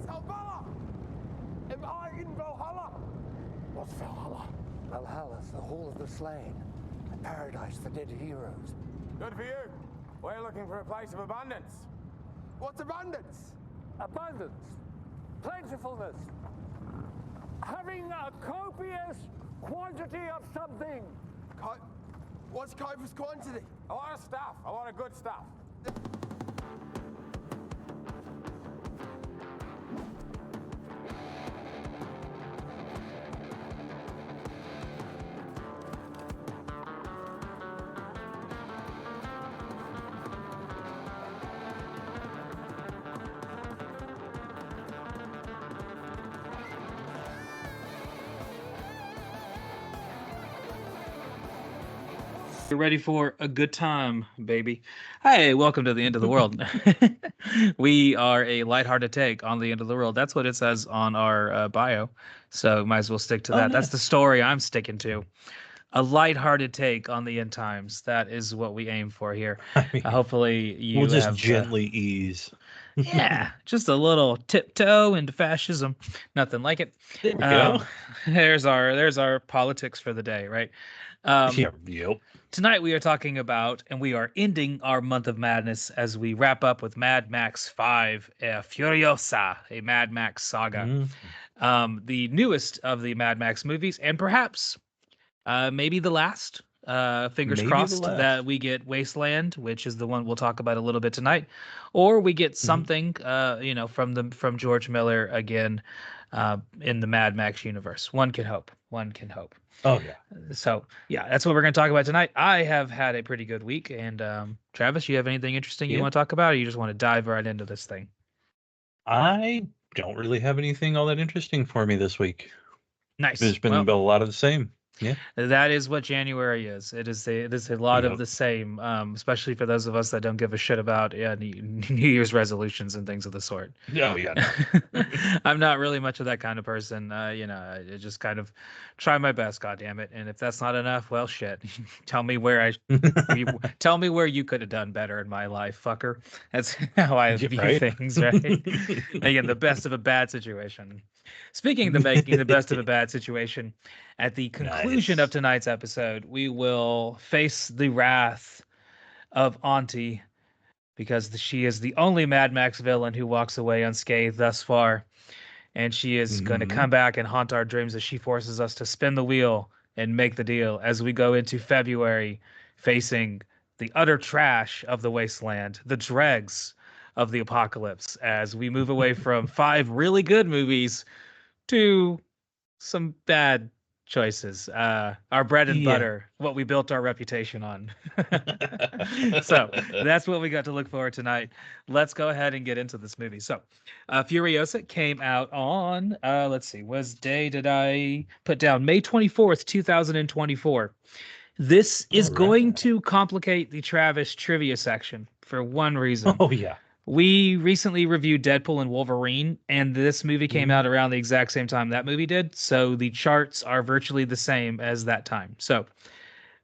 Valhalla? Am I in Valhalla? What's Valhalla? Valhalla's the hall of the slain, a paradise for dead heroes. Good for you. We're looking for a place of abundance. What's abundance? Abundance, plentifulness, having a copious quantity of something. What's copious quantity? A lot of stuff. A lot of good stuff. You're ready for a good time, baby. Hey, welcome to the end of the world. We are a lighthearted take on the end of the world. That's what it says on our bio. So might as well stick to that. Nice. That's the story I'm sticking to. A lighthearted take on the end times. That is what we aim for here. I mean, Hopefully you we'll just have, gently ease. yeah, just a little tiptoe into fascism. Nothing like it. There we go. There's our politics for the day, right? Yep. Tonight we are talking about, and we are ending our month of madness as we wrap up with Mad Max 5, Furiosa, a Mad Max Saga. The newest of the Mad Max movies, and perhaps maybe the last. Fingers Maybe crossed the last. that we get Wasteland, which is the one we'll talk about a little bit tonight, or we get something, from George Miller again in the Mad Max universe. One can hope. One can hope. Oh, yeah. So, yeah, that's what we're going to talk about tonight. I have had a pretty good week. And Travis, you have anything interesting you want to talk about, or you just want to dive right into this thing? I don't really have anything all that interesting for me this week. Nice. There's been a lot of the same. Yeah. That is what January is. It is a lot of the same, especially for those of us that don't give a shit about New Year's resolutions and things of the sort. Oh, yeah. No. I'm not really much of that kind of person. I just kind of try my best, goddammit. And if that's not enough, well, shit. Tell me where tell me where you could have done better in my life, fucker. That's how I view things, right? Again, the best of a bad situation. Speaking of making the best of a bad situation, at the conclusion of tonight's episode, we will face the wrath of Auntie, because she is the only Mad Max villain who walks away unscathed thus far. And she is going to come back and haunt our dreams as she forces us to spin the wheel and make the deal as we go into February, facing the utter trash of the wasteland, the dregs of the apocalypse, as we move away from 5 really good movies to some bad choices. Our bread and butter, what we built our reputation on. So that's what we got to look forward tonight. Let's go ahead and get into this movie. So Furiosa came out on, what day did I put down? May 24th, 2024. This is going to complicate the Travis trivia section for one reason. Oh, yeah. We recently reviewed Deadpool and Wolverine, and this movie came out around the exact same time that movie did. So the charts are virtually the same as that time. So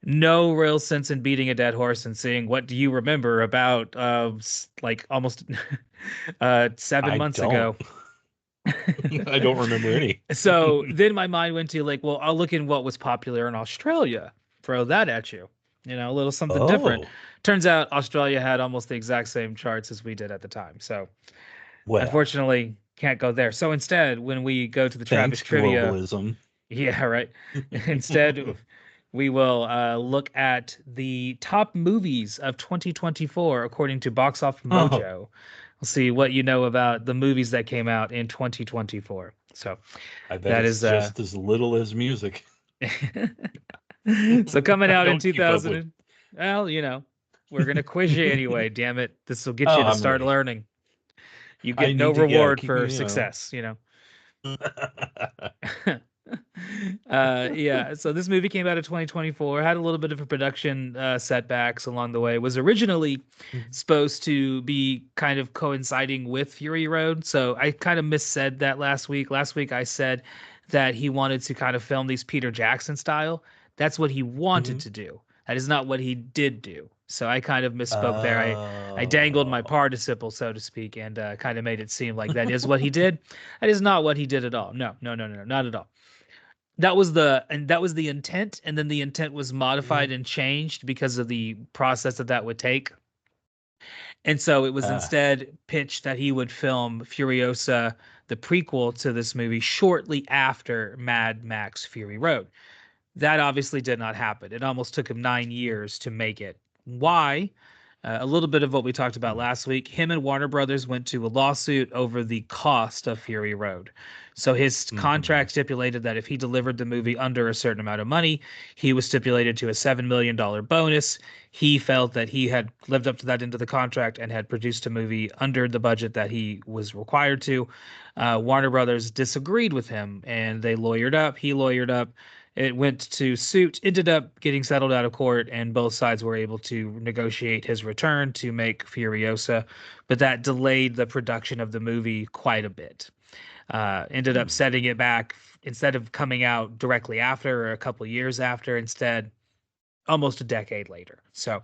no real sense in beating a dead horse and saying, what do you remember about almost 7 months ago? I don't remember any. So then my mind went to I'll look in what was popular in Australia. Throw that at you. A little something different. Turns out Australia had almost the exact same charts as we did at the time. So unfortunately, can't go there. So instead, when we go to the Travis trivia, globalism. Yeah, right. Instead, we will look at the top movies of 2024 according to Box Office Mojo. We'll see what you know about the movies that came out in 2024. So I bet it's just as little as music. So coming out in 2000, we're going to quiz you anyway, damn it. This will get you to start learning. You get no reward for success, So this movie came out in 2024, had a little bit of a production setbacks along the way. It was originally supposed to be kind of coinciding with Fury Road. So I kind of missaid that last week. Last week I said that he wanted to kind of film these Peter Jackson style. That's what he wanted to do. That is not what he did do. So I kind of misspoke there. I dangled my Oh. participle, so to speak, and kind of made it seem like that is what he did. That is not what he did at all. No, no, no, no, no, not at all. That was the intent, and then the intent was Yeah. modified and changed because of the process that would take. And so it was Ah. instead pitched that he would film Furiosa, the prequel to this movie, shortly after Mad Max Fury Road. That obviously did not happen. It almost took him 9 years to make it. Why? A little bit of what we talked about Hmm. last week. Him and Warner Brothers went to a lawsuit over the cost of Fury Road. So his Mm-hmm. contract stipulated that if he delivered the movie under a certain amount of money, he was stipulated to a $7 million bonus. He felt that he had lived up to that into the contract and had produced a movie under the budget that he was required to. Warner Brothers disagreed with him and they lawyered up. He lawyered up. It went to suit, ended up getting settled out of court, and both sides were able to negotiate his return to make Furiosa, but that delayed the production of the movie quite a bit. Ended up Hmm. setting it back instead of coming out directly after or a couple years after, instead almost a decade later. So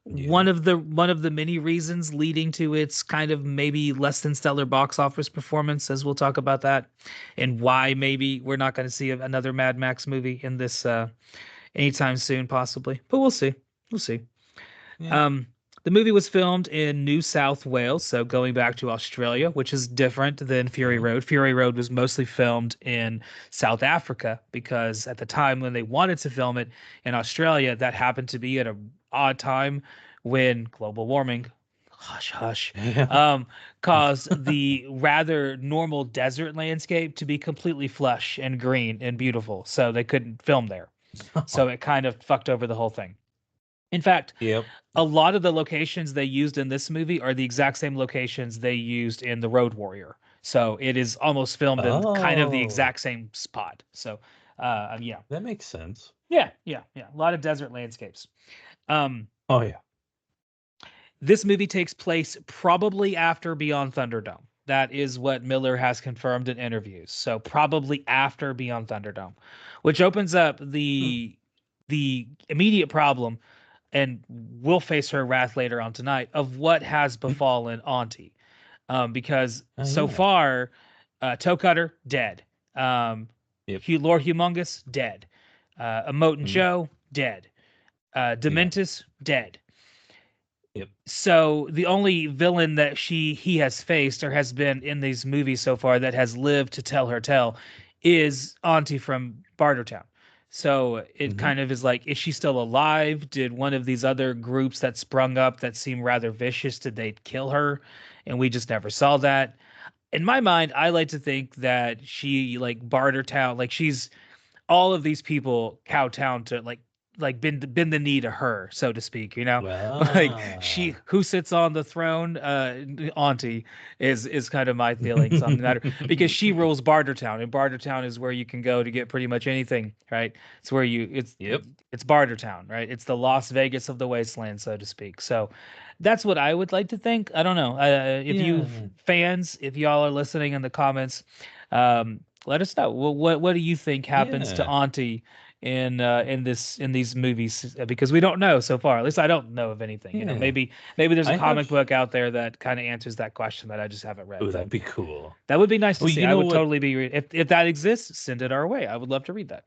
Yeah. one of the many reasons leading to its kind of maybe less than stellar box office performance, as we'll talk about that, and why maybe we're not going to see another Mad Max movie in this anytime soon, possibly. But we'll see. We'll see. Yeah. Um, the movie was filmed in New South Wales, so going back to Australia, which is different than Fury Yeah. Road. Fury Road was mostly filmed in South Africa because at the time when they wanted to film it in Australia, that happened to be at a odd time when global warming, hush hush, Yeah. um, caused the rather normal desert landscape to be completely flush and green and beautiful. So they couldn't film there. So it kind of fucked over the whole thing. In fact, Yep. a lot of the locations they used in this movie are the exact same locations they used in The Road Warrior. So it is almost filmed in kind of the Oh, exact same spot. So, yeah, that makes sense. yeah, yeah, yeah. A lot of desert landscapes. Um, Oh yeah. this movie takes place probably after Beyond Thunderdome. That is what Miller has confirmed in interviews. So probably after Beyond Thunderdome, which opens up Hmm. the immediate problem, and we'll face her wrath later on tonight, of what has Hmm. befallen Auntie. Because Oh so yeah. far, Toe Cutter dead, um, Yep. Lord Humongous dead, Emote Hmm. Joe dead, Yeah. Dementus dead. Yep. So the only villain that he has faced or has been in these movies so far that has lived to tell her tale is Auntie from Bartertown. So it Hmm. kind of is like, is she still alive? Did one of these other groups that sprung up that seem rather vicious, did they kill her? And we just never saw that. In my mind, I like to think that she, like, Bartertown, like she's all of these people kowtown to, like bend the knee to her, so to speak, like she Wow. who sits on the throne, Auntie is kind of my feelings on the matter, because she rules Bartertown, and Bartertown is where you can go to get pretty much anything, right? It's where you Yep. it's Bartertown, right? It's the Las Vegas of the wasteland, so to speak. So that's what I would like to think. I don't know, if you Yeah. fans, if y'all are listening in the comments, let us know. What do you think happens to Yeah. Auntie in these movies? Because we don't know so far. At least I don't know of anything. Yeah. Maybe there's a I have. comic book out there that kind of answers that question that I just haven't read. Oh, But that'd be cool. that would be nice to Oh, see. you I know would what? totally be if that exists. Send it our way. I would love to read that.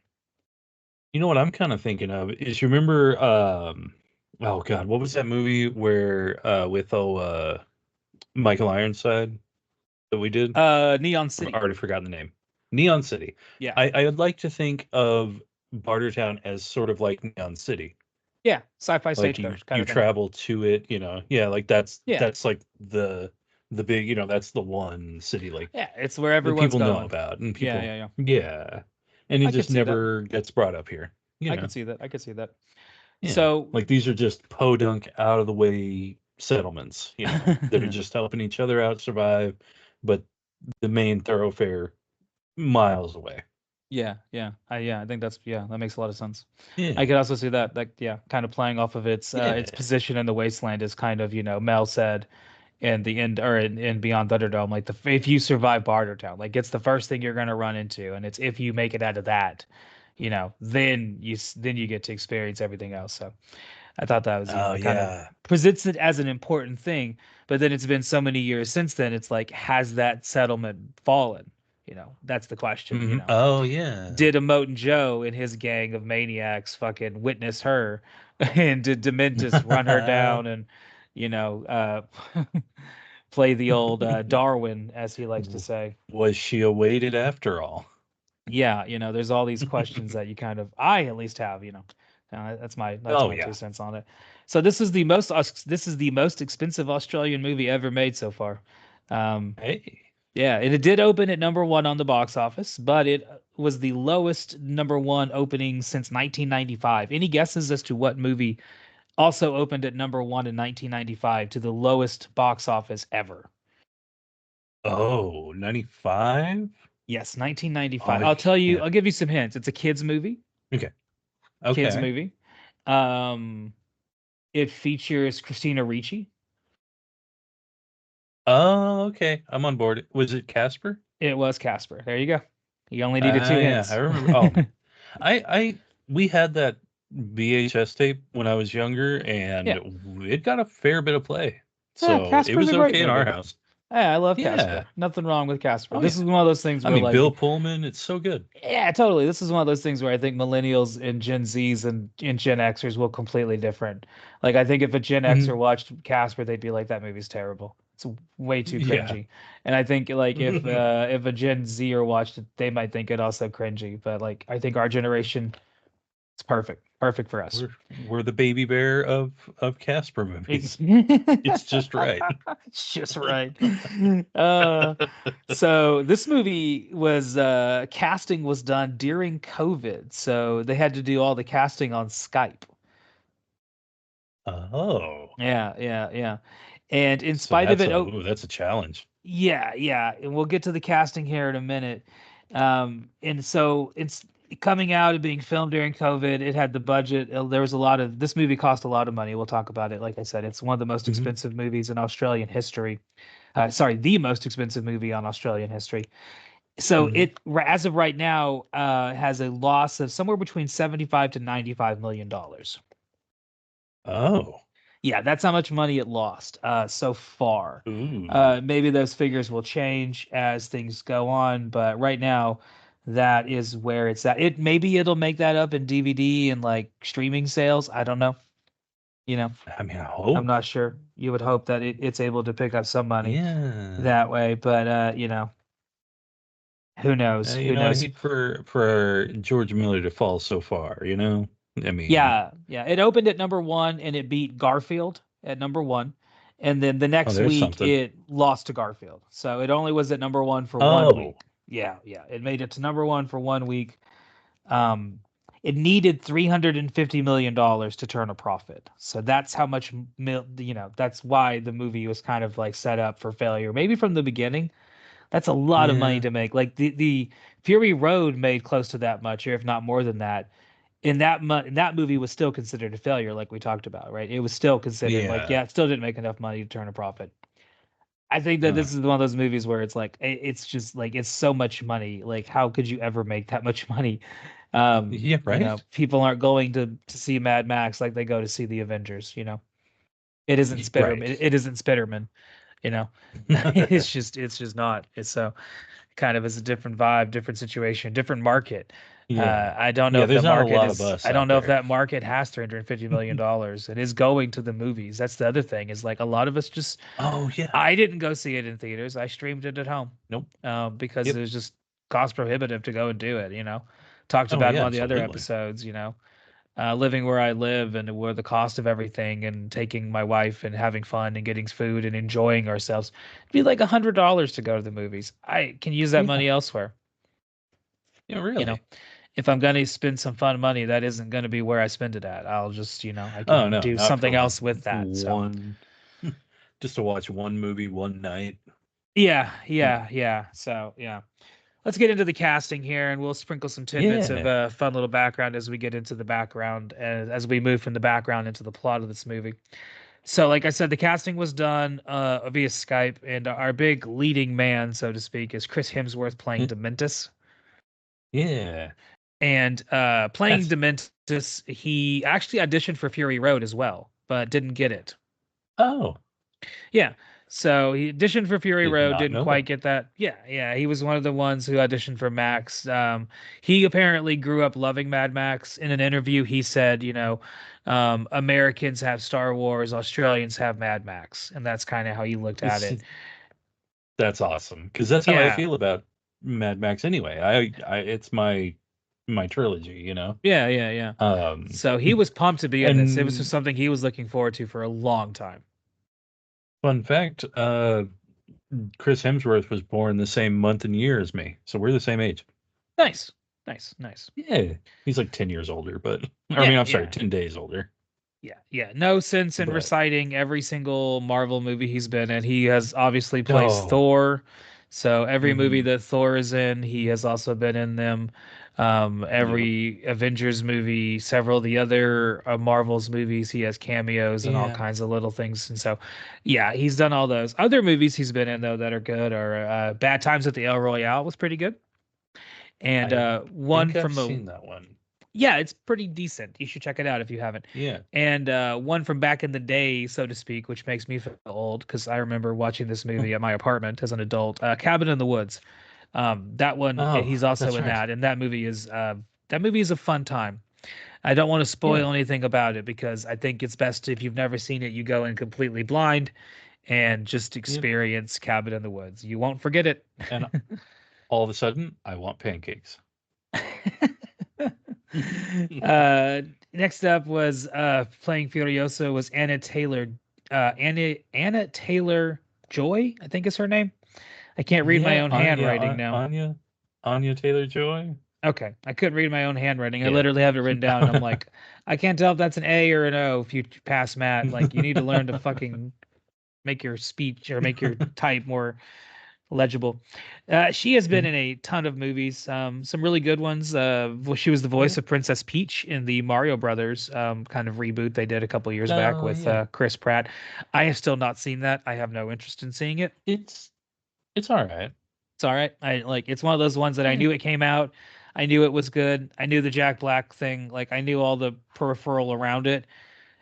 You know what I'm kind of thinking of is you remember oh God, what was that movie where with Michael Ironside that we did? Neon I've City. already forgotten the name. Neon City. Yeah, I would like to think of Bartertown as sort of like Neon City. yeah. Sci-fi Like you stagecoach kind you of thing. travel to it, yeah, like Yeah, that's like the big, that's the one city like yeah. It's where that everyone's people know going. about and Yeah, people, yeah, yeah. yeah. And it I could just see that. never gets brought up here, you I know. could see that. I could see that. Yeah. So Like these are just podunk out of the way settlements, that are just helping each other out survive, but the main thoroughfare miles away. I think that makes a lot of sense. I Yeah. could also see that, yeah, kind of playing off of its Yeah. position in the wasteland is kind of, Mel said in the end, or in Beyond Thunderdome, like, if you survive Bartertown, like, it's the first thing you're gonna run into, and it's if you make it out of that, then you get to experience everything else. So I thought that was, Oh kind of yeah. presents it as an important thing. But then it's been so many years since then. It's like, has that settlement fallen? That's the question. Oh yeah. Did Emote Joe and his gang of maniacs fucking witness her, and did Dementus run her down and, you know, play the old Darwin, as he likes to say? Was she awaited after all? Yeah, there's all these questions that I at least have. That's Oh my two yeah. cents on it. So this is the most expensive Australian movie ever made so far. Um, Hey. yeah, and it did open at number one on the box office, but it was the lowest number one opening since 1995. Any guesses as to what movie also opened at number one in 1995 to the lowest box office ever? Oh, 95? Yes, 1995. I I'll tell you, can't. I'll give you some hints. It's a kids movie. Okay. Kids Okay. movie. Um, it features Christina Ricci. Oh, okay. I'm on board. Was it Casper? It was Casper. There you go. You only needed two Yeah, I hints. remember. Oh, we had that VHS tape when I was younger, and Yeah. it got a fair bit of play. Yeah, So it Casper's was a great okay in our movie. house. Yeah, I love Yeah. Casper. Nothing wrong with Casper. Oh This yeah. is one of those things I where, mean, like, Bill Pullman, it's so good. yeah, totally. This is one of those things where I think millennials and Gen Zs and Gen Xers will completely different. Like, I think if a Gen Xer Mhm. watched Casper, they'd be like, "That movie's terrible. It's way too Yeah. cringy." And I think, like, if a Gen Zer watched it, they might think it also cringy. But, like, I think our generation, it's perfect for us. We're the baby bear of Casper movies. It's just right. It's just right. Uh, so this movie was casting was done during COVID, so they had to do all the casting on Skype. Oh, Yeah. And in so spite of it, that's a challenge. yeah, and we'll get to the casting here in a minute. And so it's coming out and being filmed during COVID. It had the budget. There was a lot of this movie cost a lot of money. We'll talk about it. Like I said, it's one of the most Mhm. expensive movies in Australian history. Sorry, the most expensive movie on Australian history. So Mhm. as of right now, has a loss of somewhere between 75 to 95 million dollars. Oh. Yeah, that's how much money it lost so far. Ooh. Maybe those figures will change as things go on, but right now, that is where it's at. Maybe it'll make that up in DVD and like streaming sales. I don't know. You know, I mean, I I'm hope. not sure. You would hope that it's able to pick up some money Yeah. that way, but who knows? Who I knows? hate for George Miller to fall so far, you know? I mean, Yeah. It opened at number one and it beat Garfield at number one. And then the oh, next there's week something. it lost to Garfield. So it only was at number one for one Oh, week. Yeah. It made it to number one for one week. Um, it needed $350 million to turn a profit. So that's how much, that's why the movie was kind of like set up for failure. Maybe from the beginning. That's a lot of money yeah. to make. Like the Fury Road made close to that much, or if not more than that. And that movie was still considered a failure, like we talked about, right? It was still considered like, Yeah. yeah, it still didn't make enough money to turn a profit. I think that Uh, this is one of those movies where it's like it's just like it's so much money. Like, how could you ever make that much money? yeah, right? People aren't going to see Mad Max like they go to see the Avengers. It isn't Spiderman. Right. It isn't Spiderman. You know, it's just not. It's so kind of is a different vibe, different situation, different market. Yeah. I don't know Yeah, if the there's not a market lot of is. us I don't out know if there. that market has $350 million. It is going to the movies. That's the other thing. Is like a lot of us just. Oh, yeah. I didn't go see it in theaters. I streamed it at home. Nope. Because it Yep. was just cost prohibitive to go and do it. Talked Oh, about in yeah, one of the other absolutely. episodes. Living where I live and where the cost of everything and taking my wife and having fun and getting food and enjoying ourselves. It'd be like $100 to go to the movies. I can use that Yeah. money elsewhere. Yeah, You know, really. if I'm going to spend some fun money, that isn't going to be where I spend it at. I'll just, I Oh, can no, do not something for else with that. So, one just to watch one movie one night. yeah, No. yeah, yeah. So, yeah. Let's get into the casting here, and we'll sprinkle some tidbits of Yeah. fun little background as we get into the background, as we move from the background into the plot of this movie. So, like I said, the casting was done via Skype, and our big leading man, so to speak, is Chris Hemsworth playing Dementus. Yeah. And playing That's Dementus, he actually auditioned for Fury Road as well, but didn't get it. oh, Yeah. So he auditioned for Fury did Road, not didn't know that. quite get that. Yeah. He was one of the ones who auditioned for Max. He apparently grew up loving Mad Max. In an interview, he said, Americans have Star Wars, Australians have Mad Max, and that's kind of how he looked at it. That's awesome because that's how I Yeah. feel about Mad Max anyway. I it's my trilogy, you know. Yeah. Um, So he was pumped to be in this. It was just and something he was looking forward to for a long time. fun fact, Chris Hemsworth was born the same month and year as me, so we're the same age. Nice. Yeah, he's like 10 years older, but I mean, Yeah, I'm sorry, yeah. 10 days older. Yeah. No sense in But reciting every single Marvel movie he's been in. He has obviously placed oh, Thor. So every movie mhm, that Thor is in, he has also been in them. yep, Every Avengers movie, several of the other Marvel's movies, he has cameos and all yeah. kinds of little things. And so, yeah, he's done all those. Other movies he's been in though that are good are Bad Times at the El Royale was pretty good, and I one think I've from the seen that one. yeah, it's pretty decent. You should check it out if you haven't. Yeah. And one from back in the day, so to speak, which makes me feel old because I remember watching this movie at my apartment as an adult. Cabin in the Woods. That one, Oh, he's also that's in right. that, and that movie is a fun time. I don't want to Yeah. spoil anything about it because I think it's best if you've never seen it, you go in completely blind and just Yep. experience Cabin in the Woods. You won't forget it. And all of a sudden, I want pancakes. uh, Next up was playing Furiosa was Anna Taylor Joy, I think is her name. I can't read my Yeah, own handwriting yeah, now. Anya Taylor-Joy. Okay, I couldn't read my own handwriting. I Yeah. literally have it written down, and I'm like, I can't tell if that's an A or an O. If you pass Matt, like you need to learn to fucking make your speech or make your type more legible. She has been Yeah. in a ton of movies, some really good ones. She was the voice Yeah. of Princess Peach in the Mario Brothers kind of reboot they did a couple years back Oh, with yeah. Chris Pratt. I have still not seen that. I have no interest in seeing it. It's all right. It's all right. I like it's one of those ones that I Yeah. knew it came out. I knew it was good. I knew the Jack Black thing. Like I knew all the peripheral around it.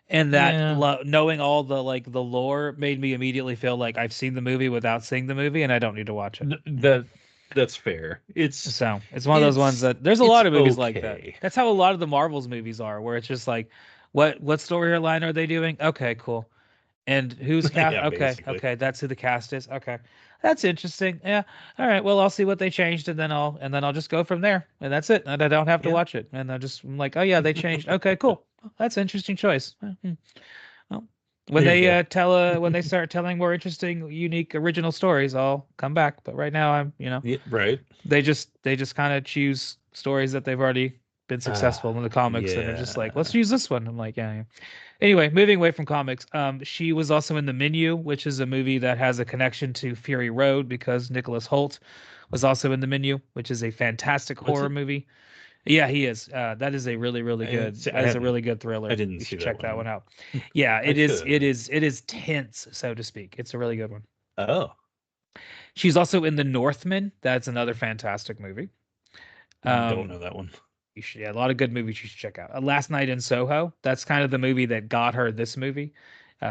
And that Yeah. knowing all the like the lore made me immediately feel like I've seen the movie without seeing the movie and I don't need to watch it. That's fair. So it's one of those ones that there's a it's lot of movies like that. okay. That's how a lot of the Marvels movies are, where it's just like, what storyline are they doing? Okay, cool. And who's cast? Yeah, basically. Okay, that's who the cast is. Okay, that's interesting. Yeah, all right. Well, I'll see what they changed, and then I'll just go from there, and that's it. And I don't have to Yeah. watch it, and I'm like, oh yeah, they changed. Okay, cool. That's an interesting choice. Well, when There you they go. when they start telling more interesting, unique, original stories, I'll come back. But right now, Yeah, right. they just kind of choose stories that they've already been successful in the comics and are just like, let's Yeah. use this one. I'm like, yeah. Anyway, moving away from comics, she was also in The Menu, which is a movie that has a connection to Fury Road because Nicholas Hoult was also in The Menu, which is a fantastic What's horror it? movie. Yeah, he is. That is a really, really good. See, That is a really good thriller. I didn't You see should that check that one one. out. Yeah, I it is. should. It is tense, so to speak. It's a really good one. Oh, She's also in The Northman. That's another fantastic movie. don't Um, know that one. you should, yeah, a lot of good movies you should check out. Last Night in Soho. That's kind of the movie that got her this movie.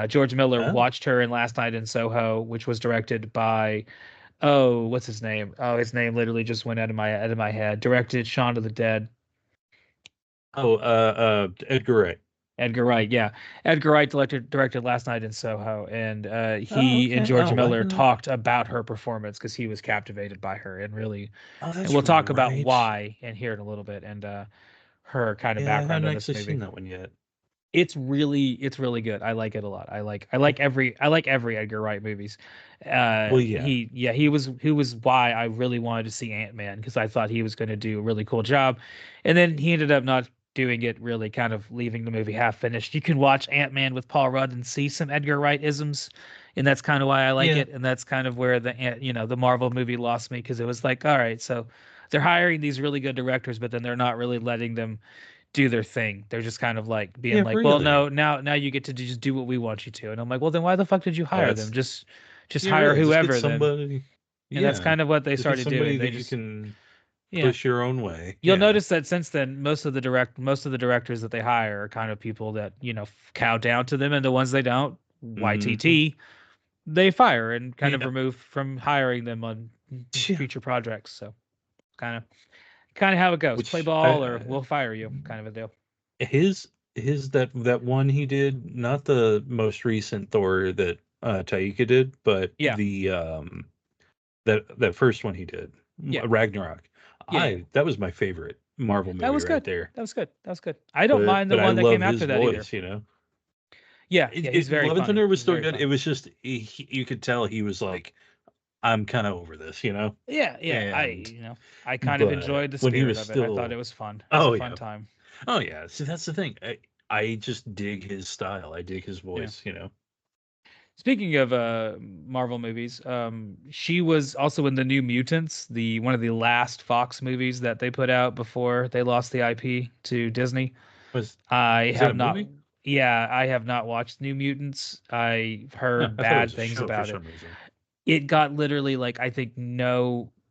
George Miller Oh, watched her in Last Night in Soho, which was directed by oh, what's his name? Oh, his name literally just went out of my head. Directed Shaun of the Dead. Edgar Wright. Edgar Wright, yeah. Edgar Wright directed Last Night in Soho, and Oh, he and okay. George Oh, Miller wow. talked about her performance because he was captivated by her and really, Oh, and that's we'll talk about right. why and here in a little bit and her kind of Yeah, I background haven't in this actually seen movie. that one yet. It's really good. I like it a lot. I like every Edgar Wright movies. Well, yeah. He was why I really wanted to see Ant-Man because I thought he was going to do a really cool job, and then he ended up not doing it. Really, kind of leaving the movie half finished. You can watch Ant-Man with Paul Rudd and see some Edgar Wright isms, and that's kind of why I like Yeah. it. And that's kind of where the Marvel movie lost me because it was like, all right, so they're hiring these really good directors, but then they're not really letting them do their thing. They're just kind of like being Yeah, like, well, really. no, now you get to just do what we want you to. And I'm like, well, then why the fuck did you Oh, hire them? that's Just yeah, hire really. Just get whoever then. somebody. And that's Yeah. kind of what they Just get started doing. somebody They that you just can Yeah. push your own way. You'll Yeah. notice that since then, most of the directors that they hire are kind of people that cow down to them, and the ones they don't, YTT, they fire and kind of Yeah. remove from hiring them on Yeah. future projects. So kind of how it goes. Play Which ball or we'll fire you, kind of a deal. his that one he did, not the most recent Thor that Taika did, but Yeah. the that first one he did, Yeah. Ragnarok. Yeah. That was my favorite Marvel movie That was right good. there. That was good. That was good. I don't mind the But I one that came love after his that either. voice, you know. Yeah, he's very Love and funny. Thunder was He's still very good. funny. It was just you could tell he was like, I'm kind of over this, you know. Yeah. And I kind of but enjoyed the when he spirit was of it. I thought still, it was fun. It was oh a yeah, fun time. oh yeah. See, that's the thing. I just dig his style. I dig his voice. You know. Speaking of Marvel movies, she was also in the New Mutants, the one of the last Fox movies that they put out before they lost the IP to Disney. Was I that have a not. movie? Yeah, I have not watched New Mutants. I've Huh, heard I thought it bad was a things show for about it. some reason. It got literally like I think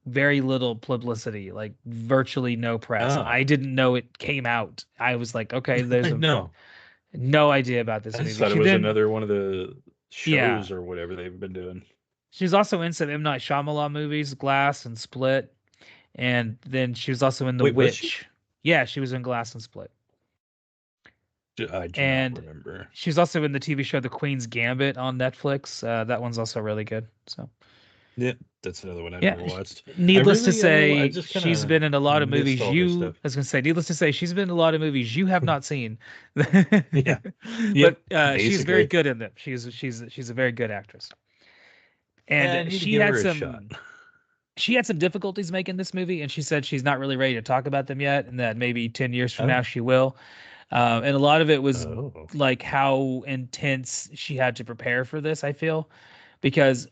very little publicity, like virtually no press. I Oh, didn't know it came out. I was like, okay, I know. no idea about this I just movie. thought it She was then, another one of the yeah, shows or whatever they've been doing. she's also in some M. Night Shyamalan movies, Glass and Split, and then she was also in The Wait, was she? Witch. Yeah, she was in Glass and Split, I do not and remember. she's also in the TV show The Queen's Gambit on Netflix. That one's also really good. So Yeah, that's another one I yeah, never watched. needless to I say, just kind she's of been in a lot of missed movies all this stuff. I was gonna say, needless to say, she's been in a lot of movies you have not seen. Yeah. But Yep. she's very Basically. good in them. She's a very good actress. Yeah, I And need to give her a shot. she had some difficulties making this movie, and she said she's not really ready to talk about them yet, and that maybe 10 years from now Oh. she will. And a lot of it was Oh. like how intense she had to prepare for this, I feel, because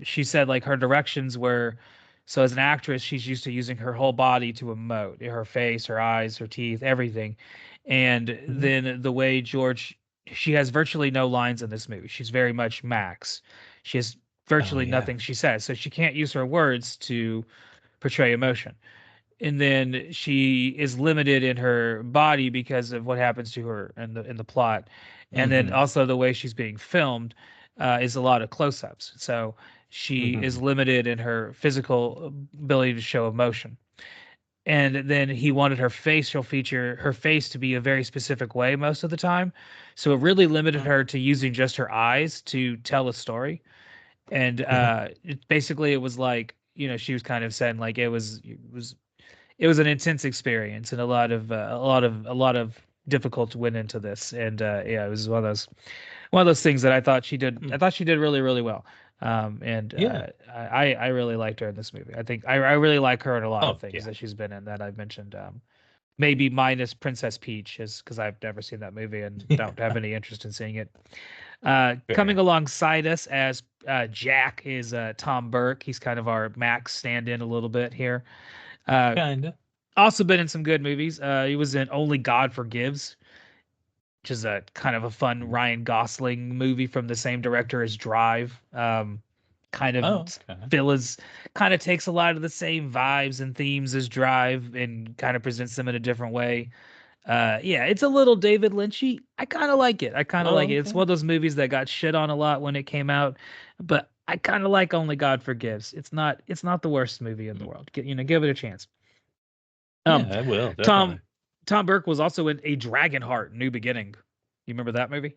she said like her directions were, so as an actress, she's used to using her whole body to emote, her face, her eyes, her teeth, everything. And then the way she has virtually no lines in this movie. She's very much Max. She has Oh virtually yeah. nothing she says, so she can't use her words to portray emotion. And then she is limited in her body because of what happens to her in the plot. And then also the way she's being filmed is a lot of close-ups, so she is limited in her physical ability to show emotion. And then he wanted she'll feature her face to be a very specific way most of the time, so it really limited her to using just her eyes to tell a story. And basically it was like, she was kind of saying like it was an intense experience, and a lot of difficult went into this. And yeah, it was one of those things that I thought she did. I thought she did really, really well. And Yeah. I really liked her in this movie. I think I really like her in a lot of Oh things yeah. that she's been in that I've mentioned. Maybe minus Princess Peach, is because I've never seen that movie and don't have any interest in seeing it. Coming alongside us as Jack is Tom Burke. He's kind of our Max stand-in a little bit here. Kinda. Also been in some good movies. He was in Only God Forgives, which is a kind of a fun Ryan Gosling movie from the same director as Drive. Kind of kind of takes a lot of the same vibes and themes as Drive and kind of presents them in a different way. Yeah, it's a little David Lynchy. I kind of like it. I kind of like it. It's one of those movies that got shit on a lot when it came out, but I kind of like Only God Forgives. It's not the worst movie in the world. Give it a chance. Yeah, I will definitely. Tom Burke was also in A Dragonheart: New Beginning. You remember that movie?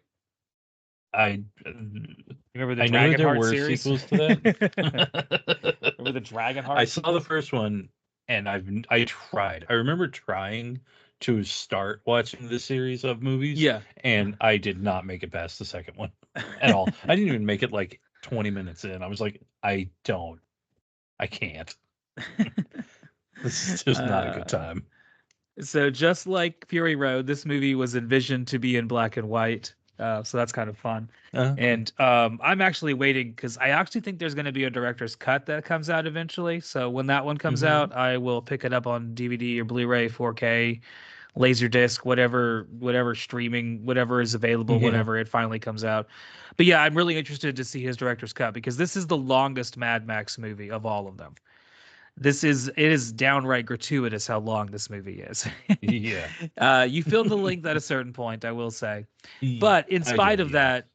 I remember the I know there Dragonheart were series? sequels to that. Remember the Dragonheart? I saw the first one, and I tried. I remember trying to start watching the series of movies. Yeah. And I did not make it past the second one at all. I didn't even make it like 20 minutes in. I was like, I can't. This is just not a good time. So just like Fury Road, this movie was envisioned to be in black and white. So that's kind of fun. And I'm actually waiting because I actually think there's going to be a director's cut that comes out eventually. So when that one comes out, I will pick it up on DVD or Blu-ray, 4K, Laserdisc, whatever streaming, whatever is available, whenever it finally comes out. But yeah, I'm really interested to see his director's cut because this is the longest Mad Max movie of all of them. it is downright gratuitous how long this movie is. Yeah. You filled the length at a certain point, I will say. Y- But in spite Again, of yeah. that,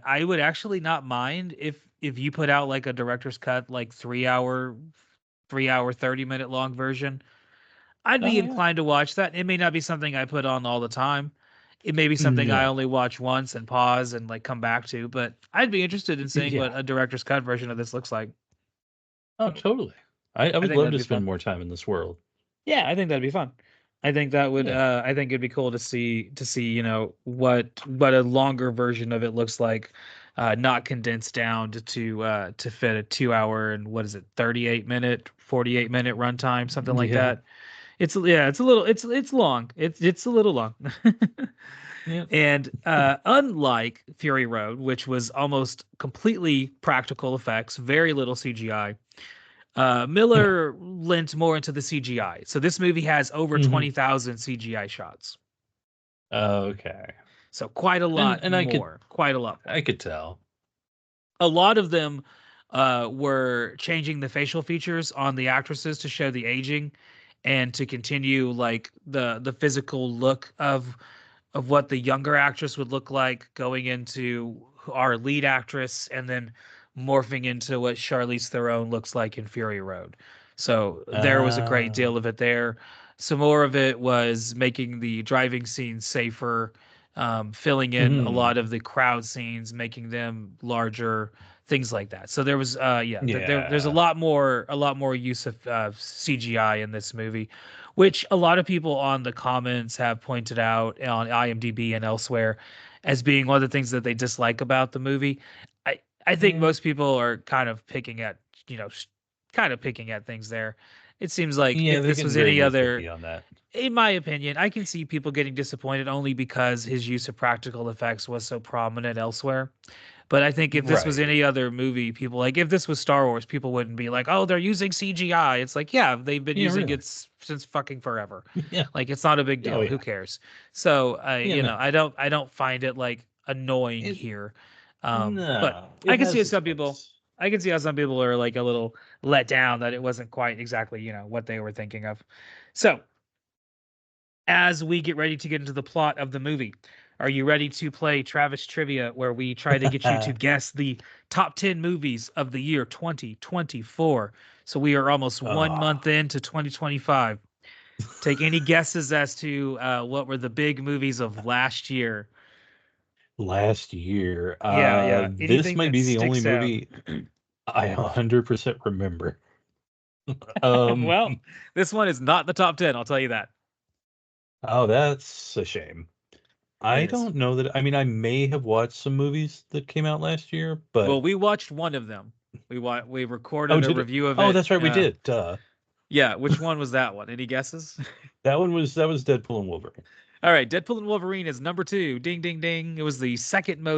I would actually not mind if you put out like a director's cut, like 3 hour, 30-minute long version. I'd be Oh yeah. inclined to watch that. It may not be something I put on all the time. It may be something I only No. watch once and pause and like come back to, but I'd be interested in seeing what Yeah. a director's cut version of this looks like. Oh, totally. I I would think love that'd to be spend fun. more time in this world. Yeah, I think that'd be fun. I think that would Yeah. I think it'd be cool to see, what a longer version of it looks like, not condensed down to fit a 2 hour and what is it, 38-minute, 48-minute runtime, something like Yeah. that. It's a little it's long. It's a little long. Yeah. And unlike Fury Road, which was almost completely practical effects, very little CGI, Yeah. Miller lent more into the CGI. So this movie has over hmm 20,000 CGI shots. Okay. So quite a And lot I could more. Quite a lot more. tell. A lot of them were changing the facial features on the actresses to show the aging and to continue like the physical look of what the younger actress would look like going into our lead actress and then morphing into what Charlize Theron looks like in Fury Road. So there was a great Uh, deal of it there. Some more of it was making the driving scenes safer, filling in a mhm. lot of the crowd scenes, making them larger, things like that. So there was, there's Yeah. a lot more use of CGI in this movie, which a lot of people on the comments have pointed out on IMDb and elsewhere as being one of the things that they dislike about the movie. I think Yeah. most people are kind of picking at, kind of picking at things there. It seems like Yeah, if they're this getting was very any other, nitpicky on that. in my opinion, I can see people getting disappointed only because his use of practical effects was so prominent elsewhere. But I think if this was Right. any other movie, people like if this was Star Wars, people wouldn't be like, "Oh, they're using CGI." It's like, yeah, they've been Yeah, using it really. since fucking forever. Yeah. Like it's not a big Oh deal. Who yeah. cares? So Yeah, no. I don't find it like annoying It here. But no. I It can see has how its some people place. I can see how some people are like a little let down that it wasn't quite exactly, what they were thinking of. So, as we get ready to get into the plot of the movie, are you ready to play Travis Trivia, where we try to get you to guess the top 10 movies of the year 2024? So we are almost 1 month Oh, into 2025. Take any guesses as to what were the big movies of last year? last year. Yeah, yeah. This Anything might that be the only sticks out. movie I 100% remember. Um, Well, this one is not the top 10, I'll tell you that. oh, that's a shame. It I is. don't know that. I mean, I may have watched some movies that came out last year, but Well, we watched one of them. We oh, recorded a did it? review of Oh, it. that's right, we did. Duh. Yeah, which one was that one? Any guesses? That was Deadpool and Wolverine. All right, Deadpool and Wolverine is number 2. Ding ding ding. It was the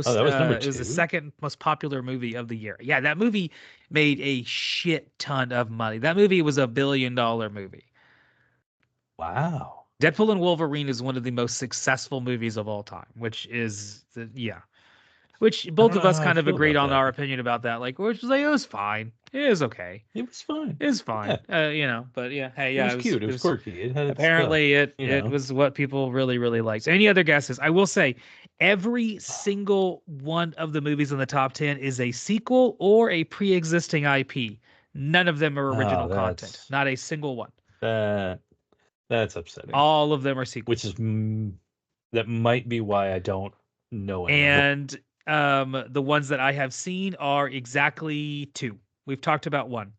Oh, that was number two. second most popular movie of the year. Yeah, that movie made a shit ton of money. That movie was $1 billion movie. Wow. Deadpool and Wolverine is one of the most successful movies of all time, which I don't both know of us how I kind of feel agreed about on that. our opinion about that. Like, which was like, it was fine. It was okay. It was fine. It's fine. Yeah, But yeah, hey, it yeah, was cute. It it was was quirky. It had its stuff. apparently You it know. was what people really really liked. Any other guesses? I will say every single one of the movies in the top 10 is a sequel or a pre-existing IP. None of them are Oh, original content. Not a single one. that that's upsetting. All of them are Which sequels. is that might be why I don't know any of them. And the ones that I have seen are exactly 2. We've talked about one.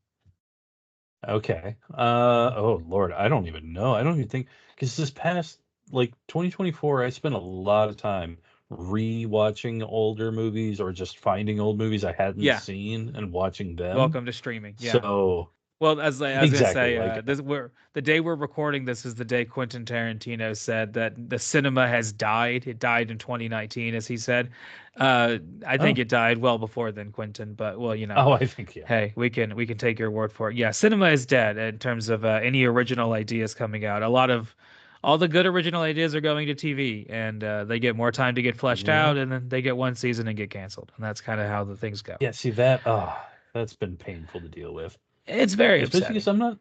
Okay. Oh Lord, I don't even know. I don't even think because this past like 2024, I spent a lot of time rewatching older movies or just finding old movies I hadn't Yeah. seen and watching them. Welcome to streaming. Yeah. So Well, I was gonna exactly, say, like the day we're recording this is the day Quentin Tarantino said that the cinema has died. It died in 2019, as he said. I think oh it died well before then, Quentin. But well, oh, I think yeah. hey, we can take your word for it. Yeah, cinema is dead in terms of any original ideas coming out. All the good original ideas are going to TV, and they get more time to get fleshed Yeah. out, and then they get one season and get canceled, and that's kind of how the things go. Yeah, see that's been painful to deal with. It's very Especially upsetting. because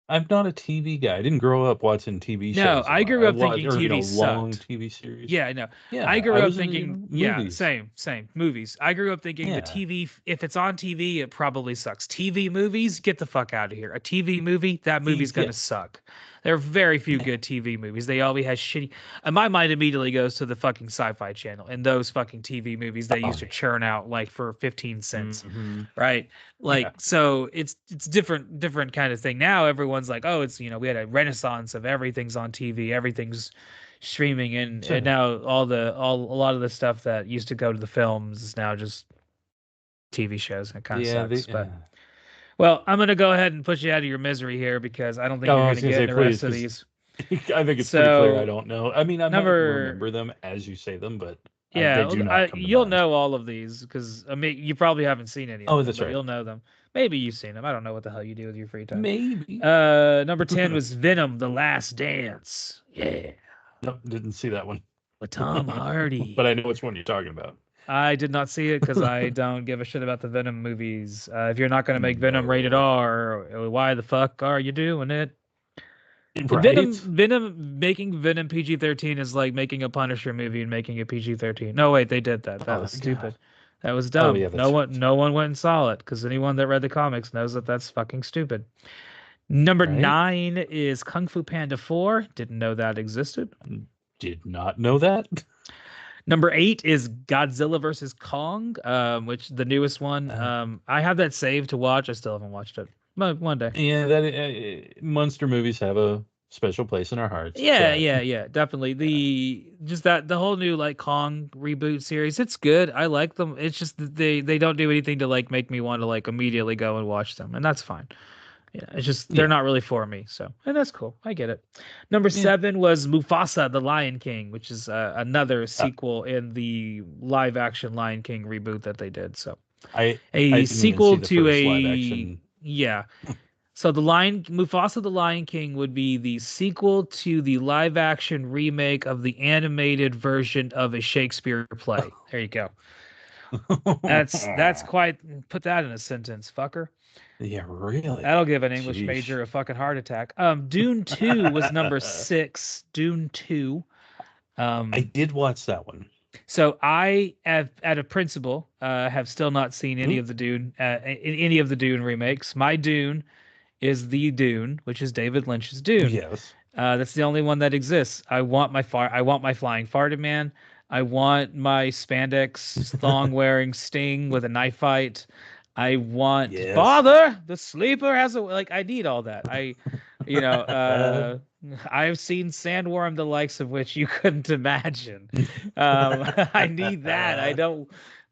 I'm not a TV guy. I didn't grow up watching TV No, shows a I lot. grew I up watched, thinking or TV long sucked. TV series. Yeah, I know. I Yeah, I grew up was into thinking, yeah, movies. same movies. I grew up thinking the Yeah, TV, if it's on TV, it probably sucks. TV movies, get the fuck out of here. A TV movie, that movie's yeah, gonna suck. There are very few good TV movies. They always has shitty. And my mind immediately goes to the fucking Sci-Fi Channel and those fucking TV movies they oh used to yeah, churn out like for 15 cents, hmm right? yeah, Like so, it's different kind of thing. Now everyone's like, oh, it's we had a renaissance of everything's on TV, everything's streaming, and so now a lot of the stuff that used to go to the films is now just TV shows, and it kind of yeah. sucks. But well, I'm gonna go ahead and put you out of your misery here because I don't think Oh, you're I gonna was gonna get say the please, rest of because these. I think it's pretty clear. I So don't know. I mean, I might number remember them as you say them, but yeah, they well, do not come to you'll mind. know all of these because I mean you probably haven't seen any of Oh, them, that's but right. you'll know them. Maybe you've seen them. I don't know what the hell you do with your free time. Maybe. Number 10 was Venom: The Last Dance. Yeah, Nope, didn't see that one. with Tom But Hardy. I know which one you're talking about. I did not see it because I don't give a shit about the Venom movies. If you're not going to make Venom rated No. R, why the fuck are you doing it? Right? Making Venom PG-13 is like making a Punisher movie and making it PG-13. No, wait, they did that. That Oh was God. stupid. That was Oh dumb. yeah, that's No one went and saw it because anyone that read the comics knows that that's fucking stupid. Number right. 9 is Kung Fu Panda 4. Didn't know that existed. Did not know that. Number 8 is Godzilla versus Kong, which the newest one. I have that saved to watch. I still haven't watched it. But one day. Yeah, that monster movies have a special place in our hearts. But Yeah, definitely. The whole new like Kong reboot series, it's good. I like them. It's just that they don't do anything to like make me want to like immediately go and watch them, and that's fine. Yeah, it's just they're yeah, not really for me. So, and that's cool. I get it. Number yeah. 7 was Mufasa, the Lion King, which is another Uh, sequel in the live action Lion King reboot that they did. So, I a didn't even see sequel the to first live a action. yeah. So Mufasa the Lion King would be the sequel to the live action remake of the animated version of a Shakespeare play. There you go. That's quite put that in a sentence, fucker. Yeah, really. That'll give an English Jeez. major a fucking heart attack. Dune 2 was number 6. Dune 2. I did watch that one. So I have, at a principle, have still not seen any of the Dune remakes. My Dune is the Dune, which is David Lynch's Dune. Yes. That's the only one that exists. I want my flying farted man. I want my spandex thong wearing Sting with a knife fight. I want Yes. Father, the sleeper has a like. I need all that. I've seen Sandworm, the likes of which you couldn't imagine. I need that. I don't.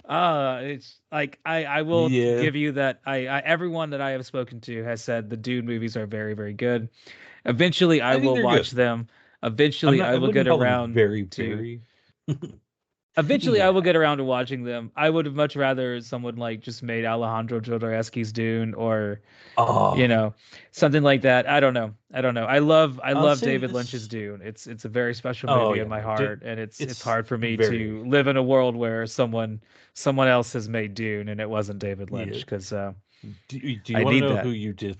It's like I will Yeah. give you that. I everyone that I have spoken to has said the Dune movies are very very good. Eventually, I think will they're watch good. them. Eventually, I I will wouldn't get call them around very, to. very. Eventually, I Yeah. will get around to watching them. I would have much rather someone like just made Alejandro Jodorowsky's Dune, or Oh, something like that. I don't know. I love I'll say David Lynch's this. Dune. It's a very special Oh movie in yeah, my no, heart, and it's it's hard for me very. to live in a world where someone else has made Dune and it wasn't David Lynch, Yeah. because Do you I want to need know that. who you did?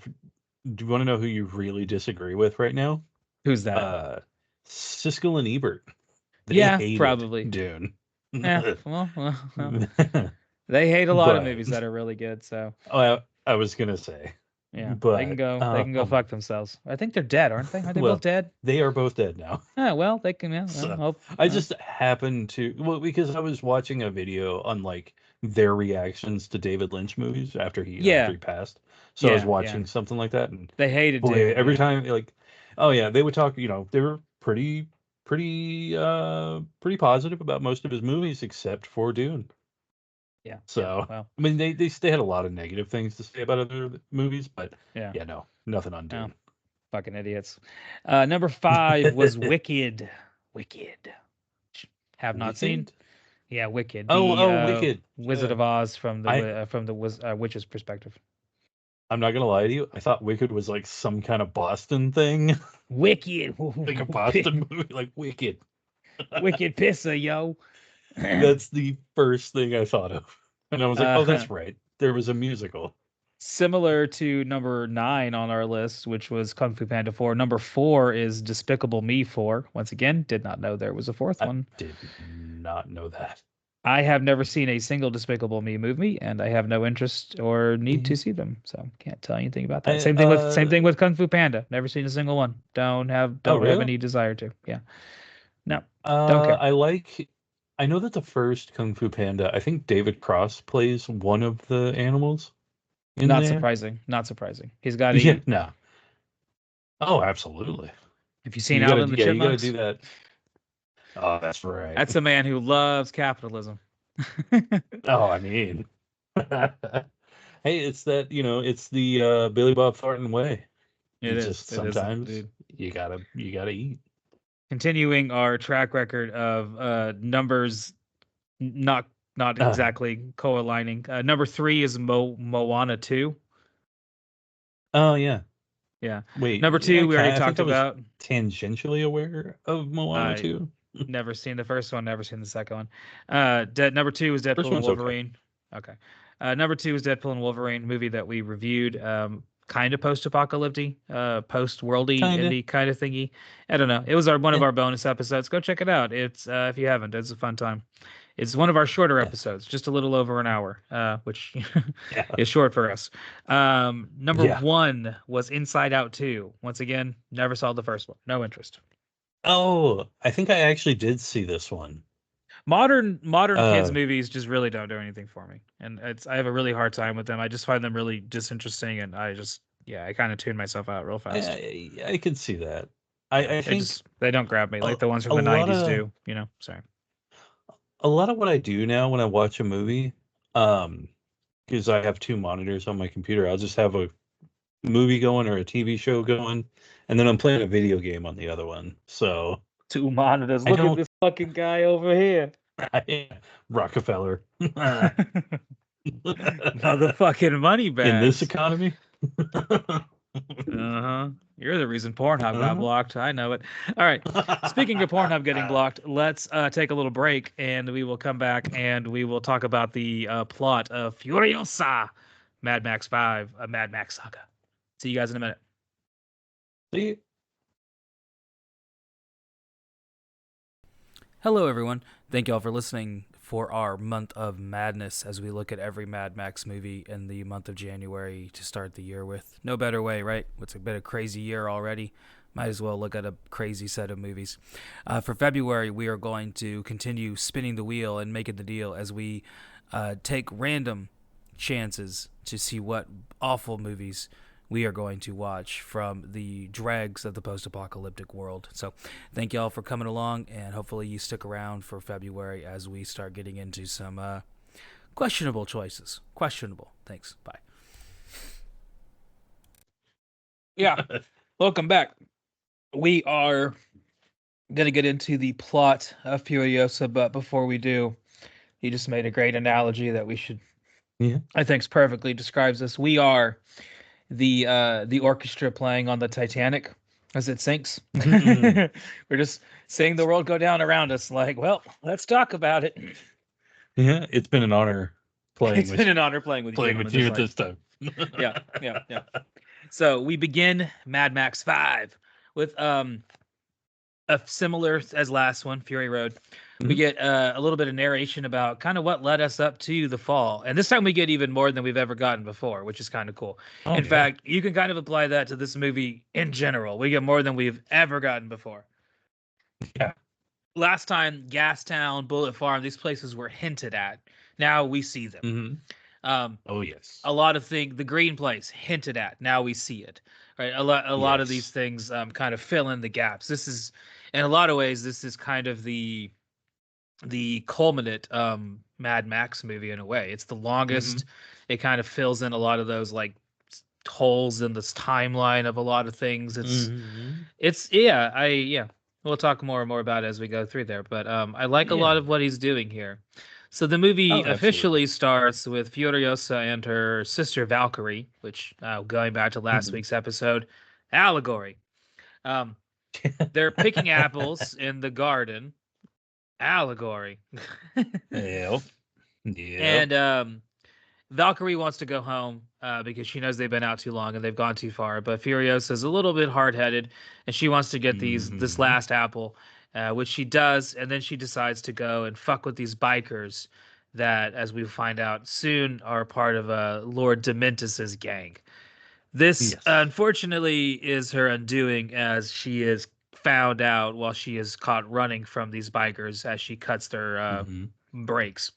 Do you want to know who you really disagree with right now? Who's that? Siskel and Ebert. They Yeah, hated probably. Dune. Yeah, well, they hate a lot of But movies that are really good, so I was gonna say, yeah, but they can go fuck themselves. I think they're dead, aren't they? Are they both well, dead? they are both dead now. Yeah, well, they can. Yeah, well, So hope. I just happened to, well, because I was watching a video on like their reactions to David Lynch movies after Yeah, he passed. So I was yeah. watching something like that, and They hated boy, Dune. every Yeah, time like, oh yeah, they would talk. They were pretty positive about most of his movies except for Dune. yeah. So Well, I mean, they had a lot of negative things to say about other movies, but yeah. yeah, no, nothing on Oh, Dune. fucking idiots. Number 5 was Wicked. Wicked. Have not seen. Wicked. Yeah, Wicked. Oh, The Wicked. Wizard of Oz from I the witch's perspective. I'm not gonna lie to you. I thought Wicked was like some kind of Boston thing, Wicked. like a Boston movie, like Wicked. Wicked pisser, yo. That's the first thing I thought of, and I was like, oh, uh, that's right. There was a musical. Similar to number 9 on our list, which was Kung Fu Panda 4. Number 4 is Despicable Me 4. Once again, did not know there was a fourth I one. did not know that. I have never seen a single Despicable Me movie, and I have no interest or need to see them, so can't tell you anything about that. Same thing with Kung Fu Panda. Never seen a single one. Don't have really? any desire to. Yeah, no, don't care. I know that the first Kung Fu Panda, I think David Cross plays one of the animals in Not there. surprising. Not surprising. He's got to Yeah, eat. no. Oh, absolutely. Have you seen Alvin the Chipmunks? You gotta do that. Oh, that's right. That's a man who loves capitalism. Oh, I mean, hey, it's that it's the Billy Bob Thornton way. It is. Just It is, sometimes dude. you gotta eat. Continuing our track record of numbers not exactly co-aligning. Number 3 is Moana 2. Oh yeah. Yeah. Wait. Number 2 we already talked about. Tangentially aware of Moana 2. Never seen the first one, never seen the second one. Number 2 was Deadpool and Wolverine. Okay. Number 2 was Deadpool and Wolverine, movie that we reviewed. Kind of post-apocalyptic, post-worldy, indie kind of thingy. I don't know. It was one of our bonus episodes. Go check it out. It's if you haven't, it's a fun time. It's one of our shorter episodes, just a little over an hour, which is short for us. Number 1 was Inside Out 2. Once again, never saw the first one. No interest. Oh, I think I actually did see this one. Modern kids movies just really don't do anything for me, and I have a really hard time with them. I just find them really disinteresting, and I kind of tune myself out real fast. I can see that. I think they don't grab me like the ones from the 90s do. Sorry. A lot of what I do now when I watch a movie, because I have 2 monitors on my computer, I'll just have a movie going or a TV show going, and then I'm playing a video game on the other one. So 2 monitors. Look at this fucking guy over here. Rockefeller. Motherfucking money bags. In this economy? You're the reason Pornhub got blocked. I know it. All right. Speaking of Pornhub getting blocked, let's take a little break, and we will come back and we will talk about the plot of Furiosa, Mad Max 5, a Mad Max Saga. See you guys in a minute. See you. Hello, everyone. Thank you all for listening for our month of madness as we look at every Mad Max movie in the month of January to start the year with. No better way, right? It's been a crazy year already. Might as well look at a crazy set of movies. For February, we are going to continue spinning the wheel and making the deal as we take random chances to see what awful movies we are going to watch from the dregs of the post-apocalyptic world. So thank you all for coming along, and hopefully you stick around for February as we start getting into some questionable choices. Questionable. Thanks. Bye. Yeah. Welcome back. We are going to get into the plot of Furiosa, but before we do, you just made a great analogy that we should, I think perfectly describes us. We are the orchestra playing on the Titanic as it sinks. We're just seeing the world go down around us like, well, let's talk about it. Yeah, it's been an honor playing with you at this time. Yeah. So we begin Mad Max 5 with a similar as last one, Fury Road. We get a little bit of narration about kind of what led us up to the fall. And this time we get even more than we've ever gotten before, which is kind of cool. In fact, you can kind of apply that to this movie in general. We get more than we've ever gotten before. Yeah. Last time, Gastown, Bullet Farm, these places were hinted at. Now we see them. Oh, yes. A lot of things, the green place, hinted at. Now we see it. Right? A lot of these things kind of fill in the gaps. This is, in a lot of ways, this is kind of the culminate Mad Max movie in a way. It's the longest. It kind of fills in a lot of those like holes in this timeline of a lot of things. We'll talk more and more about it as we go through there. But I like a lot of what he's doing here. So the movie officially starts with Furiosa and her sister Valkyrie, which going back to last week's episode, allegory. They're picking apples in the garden. Allegory. Yep. And Valkyrie wants to go home because she knows they've been out too long and they've gone too far. But Furiosa is a little bit hard-headed, and she wants to get this last apple, which she does. And then she decides to go and fuck with these bikers that, as we find out soon, are part of Lord Dementus's gang. This, unfortunately, is her undoing, as she is found out while she is caught running from these bikers as she cuts their brakes.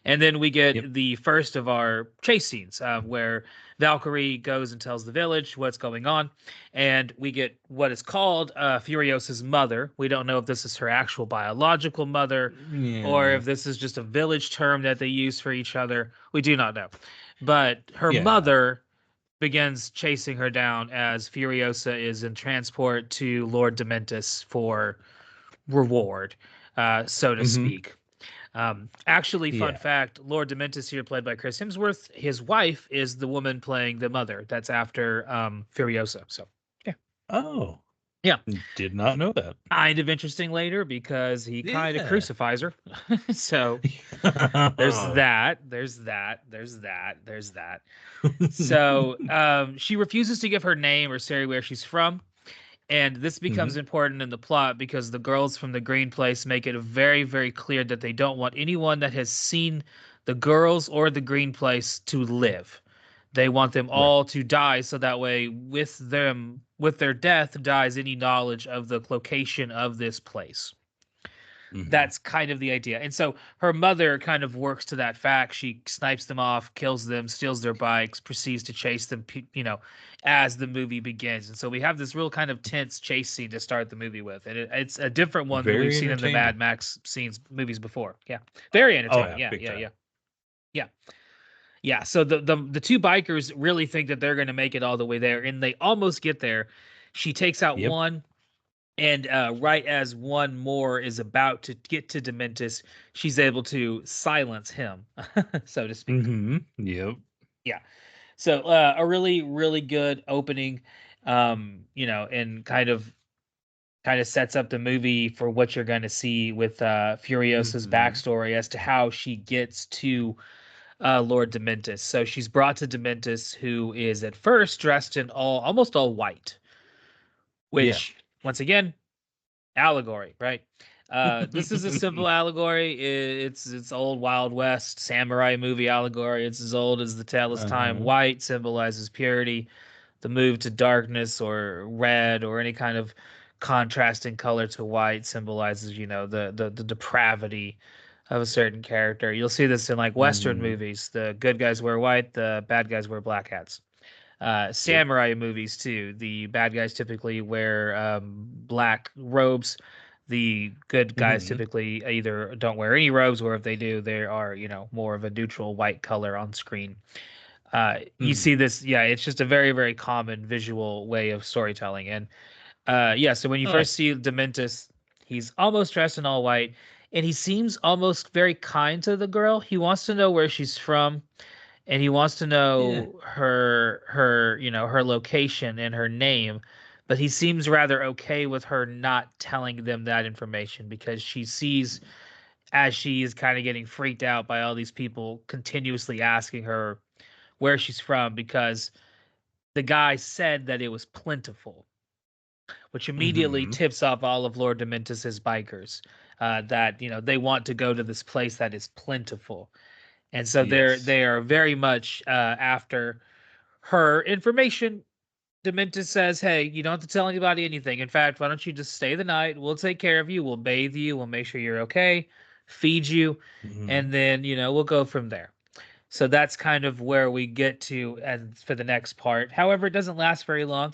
And then we get the first of our chase scenes where Valkyrie goes and tells the village what's going on. And we get what is called Furiosa's mother. We don't know if this is her actual biological mother or if this is just a village term that they use for each other. We do not know. But her mother begins chasing her down as Furiosa is in transport to Lord Dementus for reward, so to speak. Actually, fun fact, Lord Dementus here, played by Chris Hemsworth, his wife is the woman playing the mother. That's after Furiosa. So, yeah. Oh. Yeah. Did not know that. Kind of interesting later because he kind of crucifies her. So there's that. So she refuses to give her name or say where she's from. And this becomes important in the plot because the girls from the Green Place make it very, very clear that they don't want anyone that has seen the girls or the Green Place to live. They want them all to die, so that way with their death dies any knowledge of the location of this place. That's kind of the idea. And so her mother kind of works to that fact. She snipes them off, kills them, steals their bikes, proceeds to chase them, as the movie begins. And so we have this real kind of tense chase scene to start the movie with. And it's a different one than we've seen in the Mad Max movies before. Yeah. Very entertaining. Yeah. So the two bikers really think that they're going to make it all the way there, and they almost get there. She takes out one. And right as one more is about to get to Dementus, she's able to silence him, so to speak. Yep. Yeah. So a really, really good opening, and kind of sets up the movie for what you're going to see with Furiosa's backstory as to how she gets to Lord Dementus. So she's brought to Dementus, who is at first dressed in almost all white, which... Once again, allegory, right? This is a simple allegory. It's old Wild West samurai movie allegory. It's as old as the tale of time. White symbolizes purity. The move to darkness or red or any kind of contrasting color to white symbolizes, the depravity of a certain character. You'll see this in like Western movies. The good guys wear white, the bad guys wear black hats. Samurai movies too. The bad guys typically wear black robes. The good guys typically either don't wear any robes, or if they do, they are more of a neutral white color on screen. You see this, it's just a very, very common visual way of storytelling. And so when you first see Dementus, he's almost dressed in all white, and he seems almost very kind to the girl. He wants to know where she's from. And he wants to know her location and her name, but he seems rather okay with her not telling them that information because she sees, as she is kind of getting freaked out by all these people continuously asking her where she's from, because the guy said that it was plentiful, which immediately tips off all of Lord Dementus's bikers that they want to go to this place that is plentiful. And so they are very much after her information. Dementus says, hey, you don't have to tell anybody anything. In fact, why don't you just stay the night? We'll take care of you. We'll bathe you. We'll make sure you're okay, feed you, and then, we'll go from there. So that's kind of where we get to for the next part. However, it doesn't last very long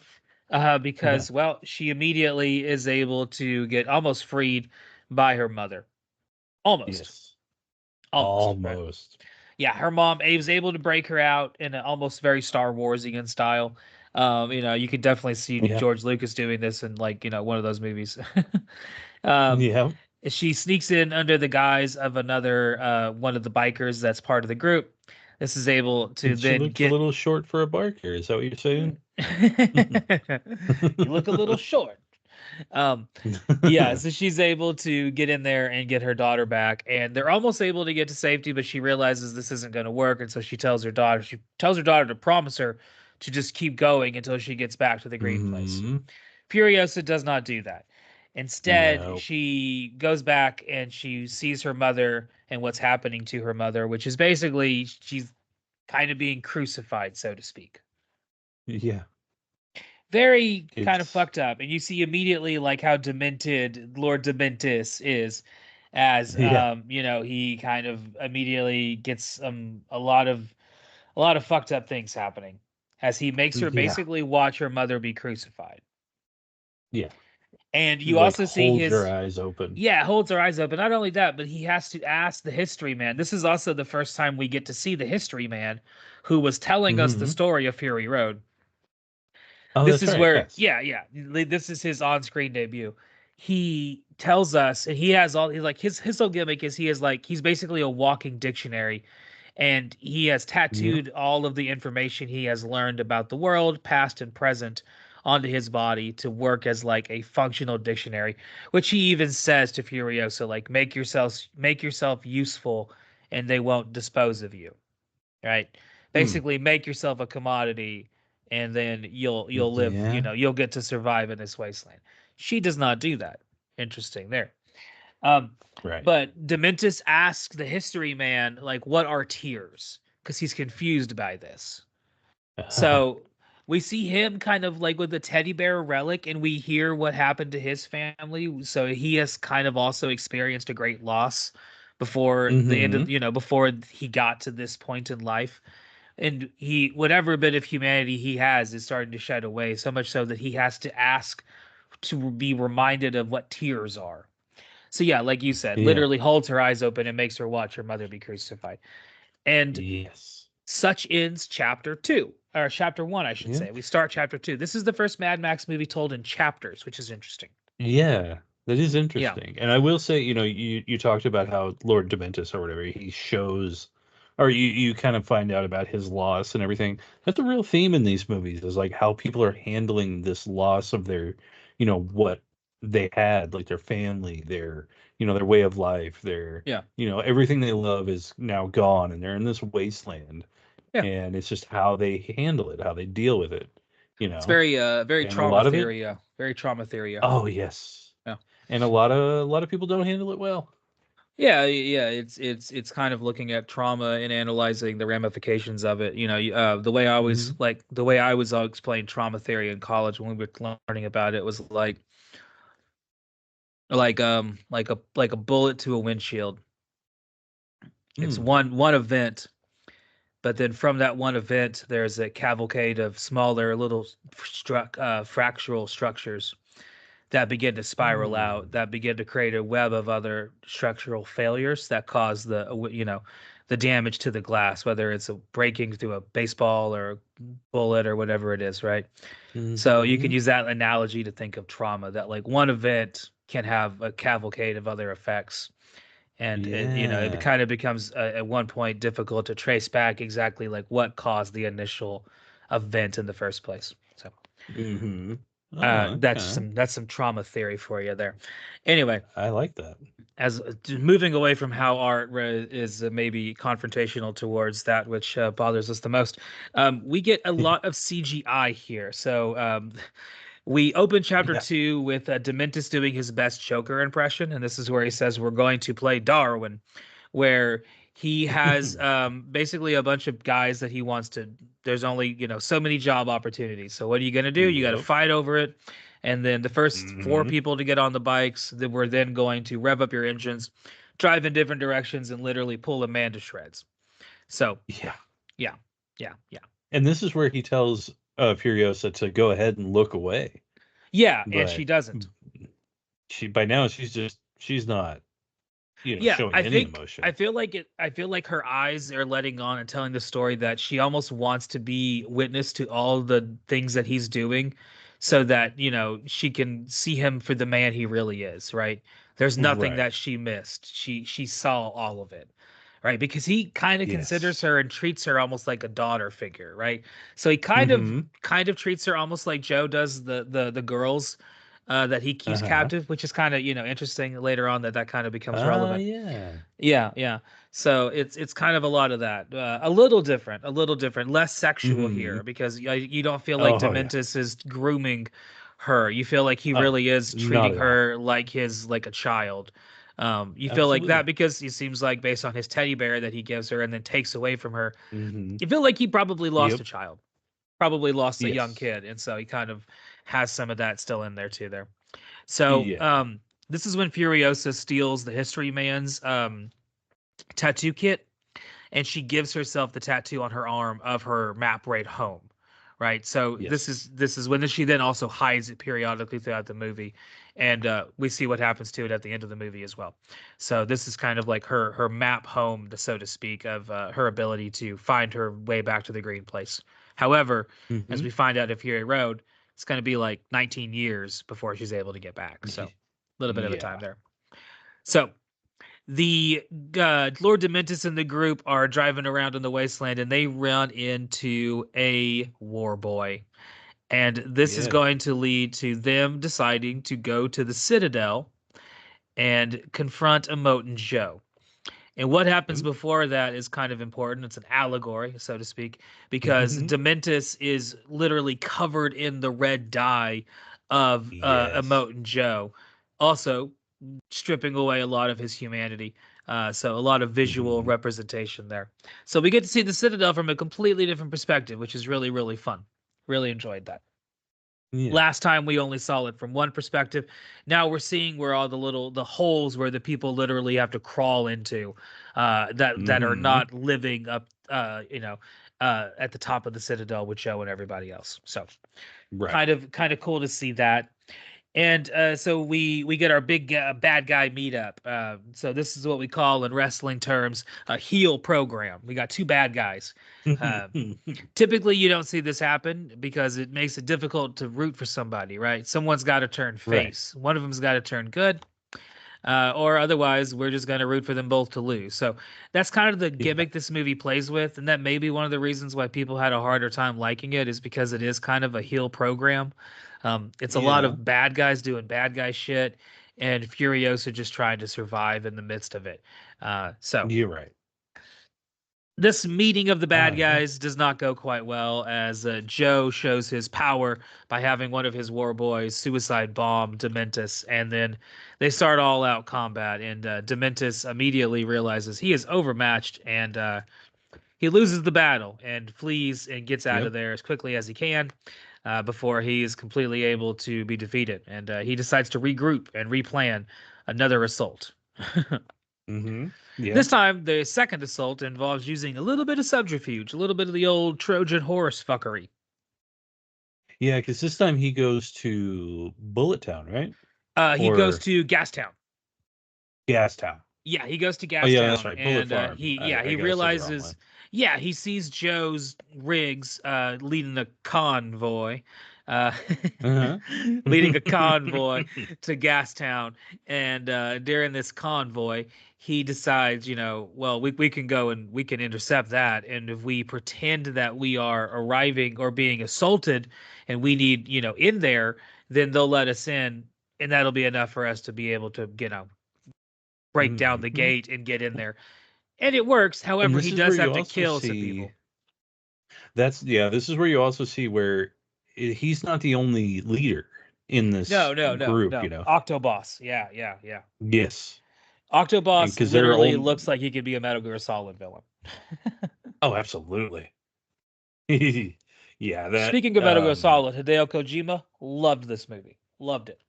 because, she immediately is able to get almost freed by her mother. Almost. Yes. Almost. Yeah, her mom was able to break her out in an almost very Star Warsian style. You could definitely see George Lucas doing this in one of those movies. She sneaks in under the guise of another one of the bikers that's part of the group. This is able to then get a little short for a biker. Is that what you're saying? You look a little short. um, yeah, so she's able to get in there and get her daughter back, and they're almost able to get to safety, but she realizes this isn't going to work, and so she tells her daughter to promise her to just keep going until she gets back to the green place. Hmm. Furiosa does not do that. Instead, No. she goes back and she sees her mother and what's happening to her mother, which is basically she's kind of being crucified, so to speak. Yeah. Very kind of It's fucked up, and you see immediately like how demented Lord Dementis is, as yeah. he kind of immediately gets a lot of fucked up things happening as he makes her Yeah. basically watch her mother be crucified. Yeah. And you Like also see hold your his eyes open. yeah, holds her eyes open. Not only that, but he has to ask the history man. This is also the first time we get to see the history man who was telling us the Hmm. story of Fury Road. Oh, This that's is right. where, Yes. yeah, this is his on-screen debut. He tells us, and he has all, he's like, his whole gimmick is he's basically a walking dictionary, and he has Yeah. tattooed all of the information he has learned about the world, past and present, onto his body to work as like a functional dictionary, which he even says to Furiosa, like, make yourself useful, and they won't dispose of you, right? Hmm. Basically, make yourself a commodity, and then you'll live. Yeah. You'll get to survive in this wasteland. She does not do that. Interesting there. Um, Right. but Dementis asks the history man, like, what are tears? Because he's confused by this. So we see him kind of like with the teddy bear relic, and we hear what happened to his family. So he has kind of also experienced a great loss before the end Hmm. of, before he got to this point in life. And he, whatever bit of humanity he has, is starting to shed away, so much so that he has to ask to be reminded of what tears are. So yeah, like you said, Yeah. literally holds her eyes open and makes her watch her mother be crucified. And Yes. such ends chapter 2, or chapter 1, I should Yeah. say. We start chapter 2. This is the first Mad Max movie told in chapters, which is interesting. Yeah, that is Yeah. interesting. And I will say, you talked about how Lord Dementis or whatever, he shows, or you kind of find out about his loss and everything. That's a real theme in these movies, is like how people are handling this loss of their, what they had, like their family, their way of life, Yeah. everything they love is now gone and they're in this wasteland. Yeah. And it's just how they handle it, how they deal with it, you It's know. very And a trauma lot of it, theory. Very trauma theory. oh yes. Yeah. And a lot of people don't handle it well. Yeah. It's kind of looking at trauma and analyzing the ramifications of it. The way I always Mhm. like the way I was explained trauma theory in college when we were learning about it was like a bullet to a windshield. It's Mm. one event, but then from that one event, there's a cavalcade of smaller little fractural structures that begin to spiral out, Mm. that begin to create a web of other structural failures that cause the damage to the glass, whether it's a breaking through a baseball or a bullet or whatever it is, right? So you can Mhm. use that analogy to think of trauma, that like one event can have a cavalcade of other effects. And it Yeah. kind of becomes at one point difficult to trace back exactly like what caused the initial event in the first place. So Mhm. Oh, that's okay. some trauma theory for you there. Anyway, I like that. as moving away from how art is maybe confrontational towards that which bothers us the most, we get a lot of CGI here. So we open chapter Yeah. 2 with Dementis doing his best Joker impression, and this is where he says, "We're going to play Darwin," where he has basically a bunch of guys that he wants to. There's only so many job opportunities. So what are you going to do? You got to Yep. fight over it, and then the first four Mhm. people to get on the bikes, that we're then going to rev up your engines, drive in different directions, and literally pull a man to shreds. So Yeah. yeah, yeah. And this is where he tells Furiosa to go ahead and look away. Yeah, and she But doesn't. by now she's not, Yeah, showing I any think I emotion. feel like it. I feel like her eyes are letting on and telling the story that she almost wants to be witness to all the things that he's doing, so that she can see him for the man he really is. Right? There's nothing Right. that she missed. She saw all of it. Right? Because he kind of considers Yes. her and treats her almost like a daughter figure. Right? So he kind of Mhm. kind of treats her almost like Joe does the girls, that he keeps captive, which is kind of interesting later on that kind of becomes relevant. Yeah. So it's kind of a lot of that, a little different, less sexual here because you don't feel like Dementis is grooming her. You feel like he really is treating her like a child. You feel like that because he seems like, based on his teddy bear that he gives her and then takes away from her, you feel like he probably lost a child, probably lost a young kid, and so he kind of has some of that still in there too. So this is when Furiosa steals the History Man's tattoo kit, and she gives herself the tattoo on her arm of her map raid home. Right. So this is when she then also hides it periodically throughout the movie. And we see what happens to it at the end of the movie as well. So this is kind of like her map home, so to speak, of her ability to find her way back to the Green Place. However, as we find out in Fury Road, it's going to be like 19 years before she's able to get back. So a little bit of a time there. So the Lord Dementis and the group are driving around in the wasteland, and they run into a war boy. And this is going to lead to them deciding to go to the Citadel and confront Emotin Joe. And what happens before that is kind of important. It's an allegory, so to speak, because Dementis is literally covered in the red dye of Emotin Joe, also stripping away a lot of his humanity. So a lot of visual representation there. So we get to see the Citadel from a completely different perspective, which is really, really fun. Really enjoyed that. Last time we only saw it from one perspective. Now we're seeing where all the holes where the people literally have to crawl into, that are not living up, at the top of the Citadel with Joe and everybody else. So kind of cool to see that. And so we get our big bad guy meetup. So this is what we call in wrestling terms a heel program. We got two bad guys. Typically, you don't see this happen because it makes it difficult to root for somebody, right? Someone's got to turn face. One of them's got to turn good. Or otherwise, we're just going to root for them both to lose. So that's kind of the gimmick this movie plays with. And that may be one of the reasons why people had a harder time liking it, is because it is kind of a heel program. It's a lot of bad guys doing bad guy shit, and Furiosa just trying to survive in the midst of it. So you're right. This meeting of the bad guys does not go quite well, as Joe shows his power by having one of his war boys suicide bomb Dementis, and then they start all out combat, and Dementis immediately realizes he is overmatched, and he loses the battle and flees and gets out of there as quickly as he can before he is completely able to be defeated, and he decides to regroup and replan another assault. This time, the second assault involves using a little bit of subterfuge, a little bit of the old Trojan horse fuckery. Yeah, because this time he goes to Bullet Town, right? He goes to Gastown. Gastown. Yeah, he goes to Gastown. Oh, yeah, that's right. Bullet And Farm. he realizes, he sees Joe's rigs leading a convoy. Leading a convoy to Gastown, and during this convoy, he decides, well, we can go and we can intercept that, and if we pretend that we are arriving or being assaulted, and we need, in there, then they'll let us in, and that'll be enough for us to be able to, break down the gate and get in there, and it works. However, he does have to kill some people. This is where you also see where he's not the only leader in this group, Octoboss. Yeah. Yes. Octoboss literally looks like he could be a Metal Gear Solid villain. Oh, absolutely. Yeah. That. Speaking of Metal Gear Solid, Hideo Kojima loved this movie. Loved it.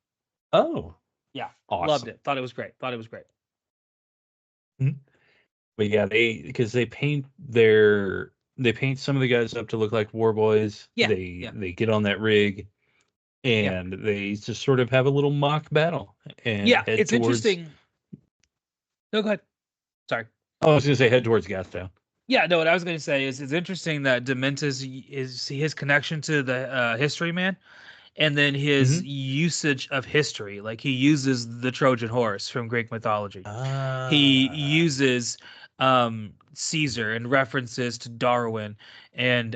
Oh. Yeah. Awesome. Loved it. Thought it was great. But yeah, they paint some of the guys up to look like war boys. Yeah. They get on that rig, and they just sort of have a little mock battle. And it's interesting. No, go ahead. Sorry. Oh, I was going to say head towards Gastown. Yeah, no, what I was going to say is it's interesting that Dementis is his connection to the History Man, and then his usage of history. Like, he uses the Trojan horse from Greek mythology. He uses Caesar and references to Darwin, and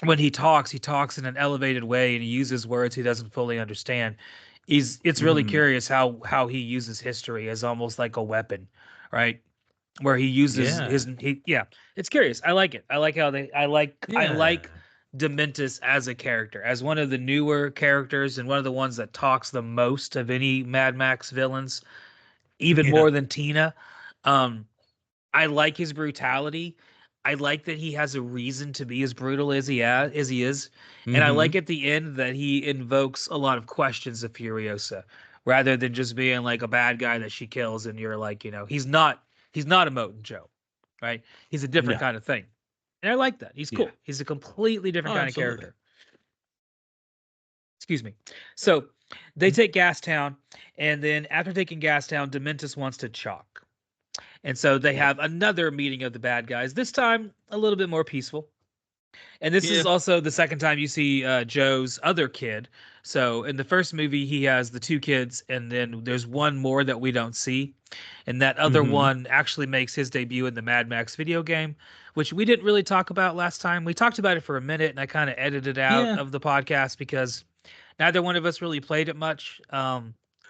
when he talks in an elevated way and he uses words he doesn't fully understand. It's really Mhm. curious how he uses history as almost like a weapon, right? Where he uses Yeah. yeah, it's curious. I like it. I like Yeah. Dementus as a character, as one of the newer characters and one of the ones that talks the most of any Mad Max villains, even Yeah. more than Tina. Um, I like his brutality. I like that he has a reason to be as brutal as he is, and I like Mhm. at the end that he invokes a lot of questions of Furiosa, rather than just being like a bad guy that she kills, and you're like, he's not a Moten Joe, right? He's a different No. kind of thing, and I like that. He's Yeah. cool. He's a completely Oh, different kind of absolutely. character. Excuse me. So they take Gastown, and then after taking Gastown, Dementus wants to chalk. And so they Yep. have another meeting of the bad guys, this time a little bit more peaceful. And this Yeah. is also the second time you see Joe's other kid. So in the first movie, he has the two kids, and then there's one more that we don't see. And that other Mhm. one actually makes his debut in the Mad Max video game, which we didn't really talk about last time. We talked about it for a minute, and I kind of edited it out Yeah. of the podcast because neither one of us really played it much.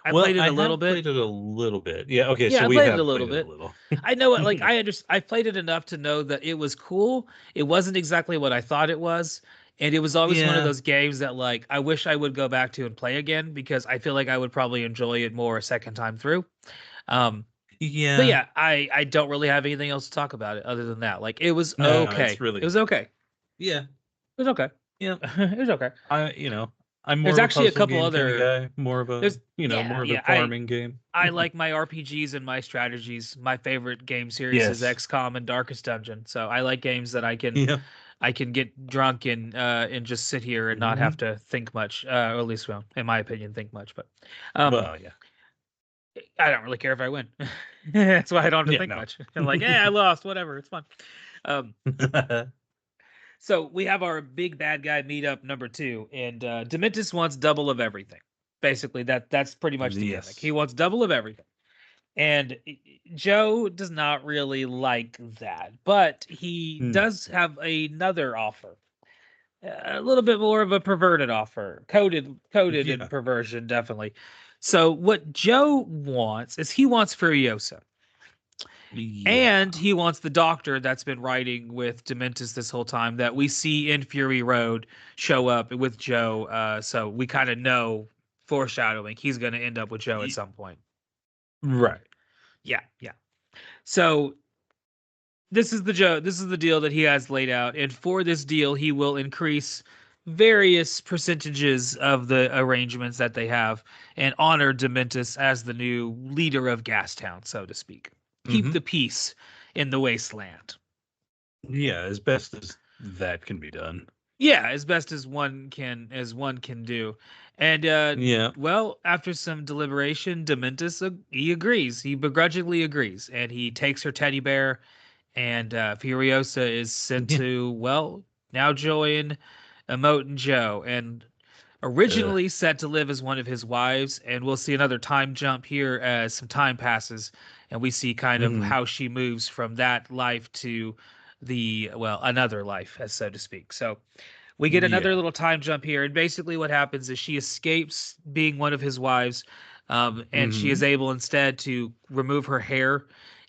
I Well, played it I a little have bit. played it a little bit. Yeah, okay, Yeah, so I we played it a have little played it a bit. little. I know it. Like I played it enough to know that it was cool. It wasn't exactly what I thought it was, and it was always one of Yeah. those games that like I wish I would go back to and play again because I feel like I would probably enjoy it more a second time through. Um, but Yeah. yeah, I don't really have anything else to talk about it other than that. Like it was No, it's okay. It really was okay. It yeah. was okay. Yeah. It was okay. I'm more There's of a actually a puzzle couple game kind of other. guy, There's more yeah of a yeah I farming game. I like my RPGs and my strategies. My favorite game series is Yes. XCOM and Darkest Dungeon. So I like games that Yeah. I can get drunk and just sit here and not have Mhm. to think much. Or at least, well, in my opinion, think much. But um, Well, yeah. I don't really care if I win. That's why I don't have to Yeah, think no. much. I'm like, yeah, I lost. Whatever, it's fun. Um, so we have our big bad guy meetup number 2, and Dementus wants double of everything. Basically, that's pretty much the gimmick. He Yes. wants double of everything. And Joe does not really like that, but he No. does have another offer. A little bit more of a perverted offer, coded in Yeah. perversion, definitely. So what Joe wants is he wants Furiosa, and Yeah. he wants the doctor that's been writing with Dementus this whole time that we see in Fury Road show up with Joe. So we kind of know, foreshadowing, he's going to end up with Joe at Y- some point. Right. Yeah, yeah. So this is the deal that he has laid out, and for this deal he will increase various percentages of the arrangements that they have and honor Dementus as the new leader of Gastown, so to speak. Keep Mhm. the peace in the wasteland. Yeah, as best as that can be done. Yeah, as best as one can do. And Yeah. well, after some deliberation, Dementus he agrees. He begrudgingly agrees, and he takes her teddy bear, and Furiosa is sent Yeah. to, well, now join Emote and Joe, and Uh, originally set to live as one of his wives. And we'll see another time jump here as some time passes, and we see kind of mhm. how she moves from that life to the, well, another life, as so to speak. So we get another Yeah. little time jump here, and basically what happens is she escapes being one of his wives, and she is Mhm. able instead to remove her hair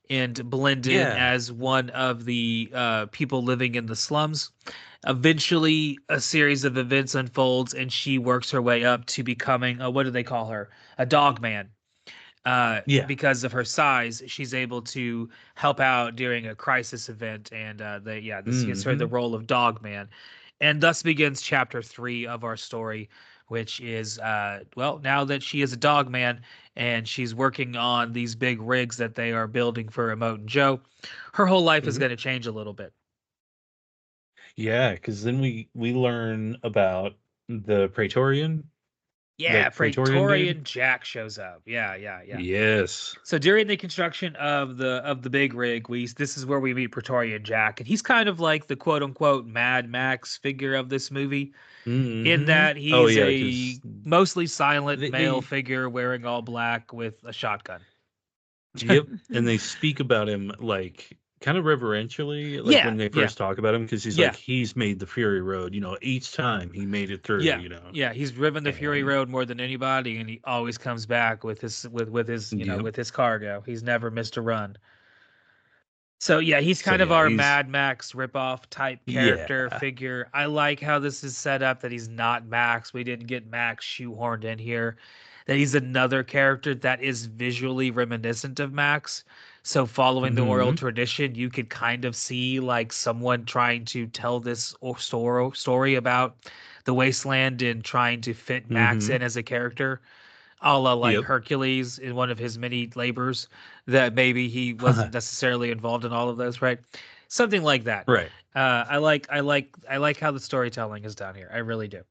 and blend in Yeah. as one of the people living in the slums. Eventually, a series of events unfolds, and she works her way up to becoming what do they call her? A dog man. Yeah. Because of her size, she's able to help out during a crisis event, and this gives her the Mhm. role of dog man, and thus begins chapter 3 of our story, which is well, now that she is a dog man and she's working on these big rigs that they are building for Emote and Joe, her whole life is Mhm. going to change a little bit. Yeah, because then we learn about the Praetorian, Yeah, that Praetorian dude. Praetorian Jack shows up. Yeah, yeah, yeah. Yes. So during the construction of the big rig, we this is where we meet Praetorian Jack, and he's kind of like the quote unquote Mad Max figure of this movie, in Mhm. that Oh he's yeah, a because mostly silent male they figure wearing all black with a shotgun. yep, and they speak about him like kind of reverentially, like Yeah, when they yeah, first talk about him, because he's yeah, like, he's made the Fury Road, each time he made it through, yeah, yeah. He's driven the Fury and Road more than anybody, and he always comes back with his with his yep. with his cargo. He's never missed a run. So yeah, he's So kind of yeah, our he's Mad Max ripoff type yeah, character figure. I like how this is set up that he's not Max. We didn't get Max shoehorned in here. That he's another character that is visually reminiscent of Max. So following the oral hmm tradition, you could kind of see like someone trying to tell this story about the wasteland and trying to fit Max hmm in as a character, a la like yep, Hercules in one of his many labors, that maybe he wasn't necessarily involved in all of those, right? Something like that. right. I like how the storytelling is done here. I really do.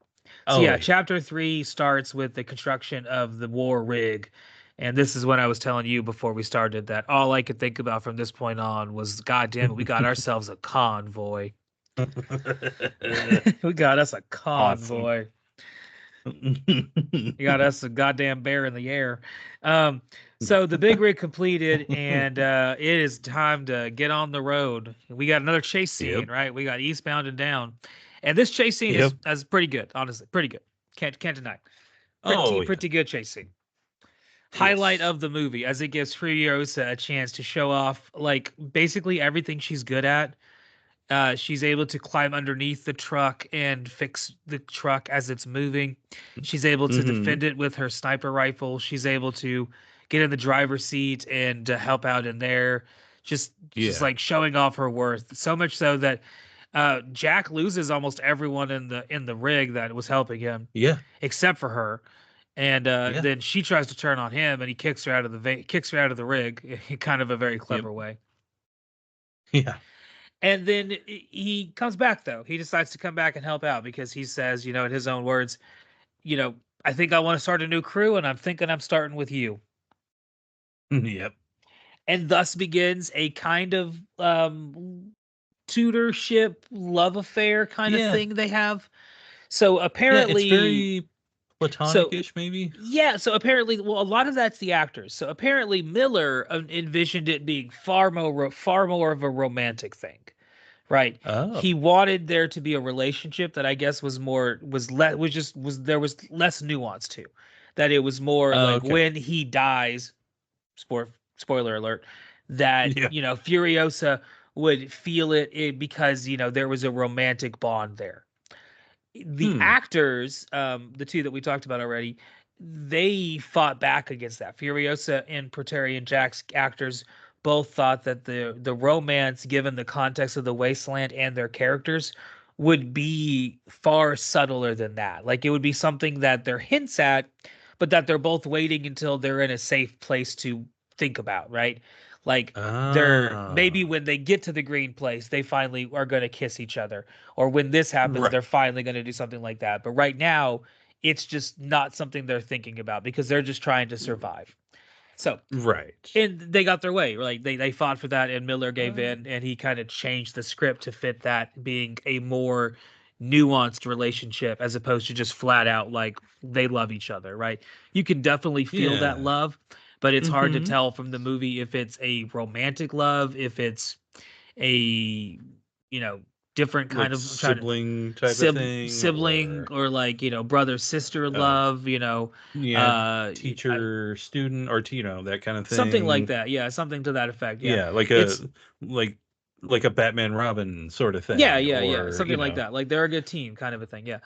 So Oh yeah, yeah. chapter 3 starts with the construction of the war rig. And this is when I was telling you before we started that all I could think about from this point on was, God damn it, we got ourselves a convoy. We got us a Awesome. convoy. You got us a goddamn bear in the air. So the big rig completed, and it is time to get on the road. We got another chase scene, Yep. right? We got eastbound and down, and this chase scene Yep. is pretty good, honestly, pretty good. Can't deny. Oh yeah. Pretty good chase scene. Highlight Yes. of the movie, as it gives Furiosa a chance to show off like basically everything she's good at. She's able to climb underneath the truck and fix the truck as it's moving. She's able to hmm defend it with her sniper rifle. She's able to get in the driver's seat and help out in there. Just Yeah. like showing off her worth. So much so that Jack loses almost everyone in the rig that was helping him, Yeah. except for her. And Yeah. then she tries to turn on him, and he kicks her out of kicks her out of the rig in kind of a very Yep. clever way. Yeah. And then he comes back, though. He decides to come back and help out because he says, in his own words, I think I want to start a new crew, and I'm thinking I'm starting with you. Yep. And thus begins a kind of tutorship love affair kind of Yeah. thing they have. So Yeah. It's apparently, very so platonic-ish, maybe. yeah, so apparently, well, a lot of that's the actors. So apparently, Miller envisioned it being far more of a romantic thing. Right. Oh. He wanted there to be a relationship that I guess was there was less nuance to. That it was more like Okay. when he dies, spoiler alert, that, Yeah. Furiosa would feel it because, there was a romantic bond there. The Hmm. actors, the two that we talked about already, they fought back against that. Furiosa and Praetorian Jack's actors both thought that the romance, given the context of the wasteland and their characters, would be far subtler than that. Like it would be something that they're hints at, but that they're both waiting until they're in a safe place to think about, right? Like they're maybe Ah. when they get to the green place, they finally are going to kiss each other, or when this happens, Right. they're finally going to do something like that. But right now, it's just not something they're thinking about because they're just trying to survive. So, Right. and they got their way. Like they fought for that, and Miller gave Uh, in, and he kind of changed the script to fit that being a more nuanced relationship as opposed to just flat out like they love each other, right? You can definitely feel that yeah. love, but it's hard to hmm tell from the movie if it's a romantic love, if it's a you know different kind Like of trying to sibling type of thing, sibling, or or like brother sister uh, love, yeah, uh teacher student, or that kind of something like thing. that. Yeah, something to that effect. Yeah. Yeah, like It's like like a Batman Robin sort of yeah, thing, yeah, or something like that. Like they're a good team kind of a thing. Yeah.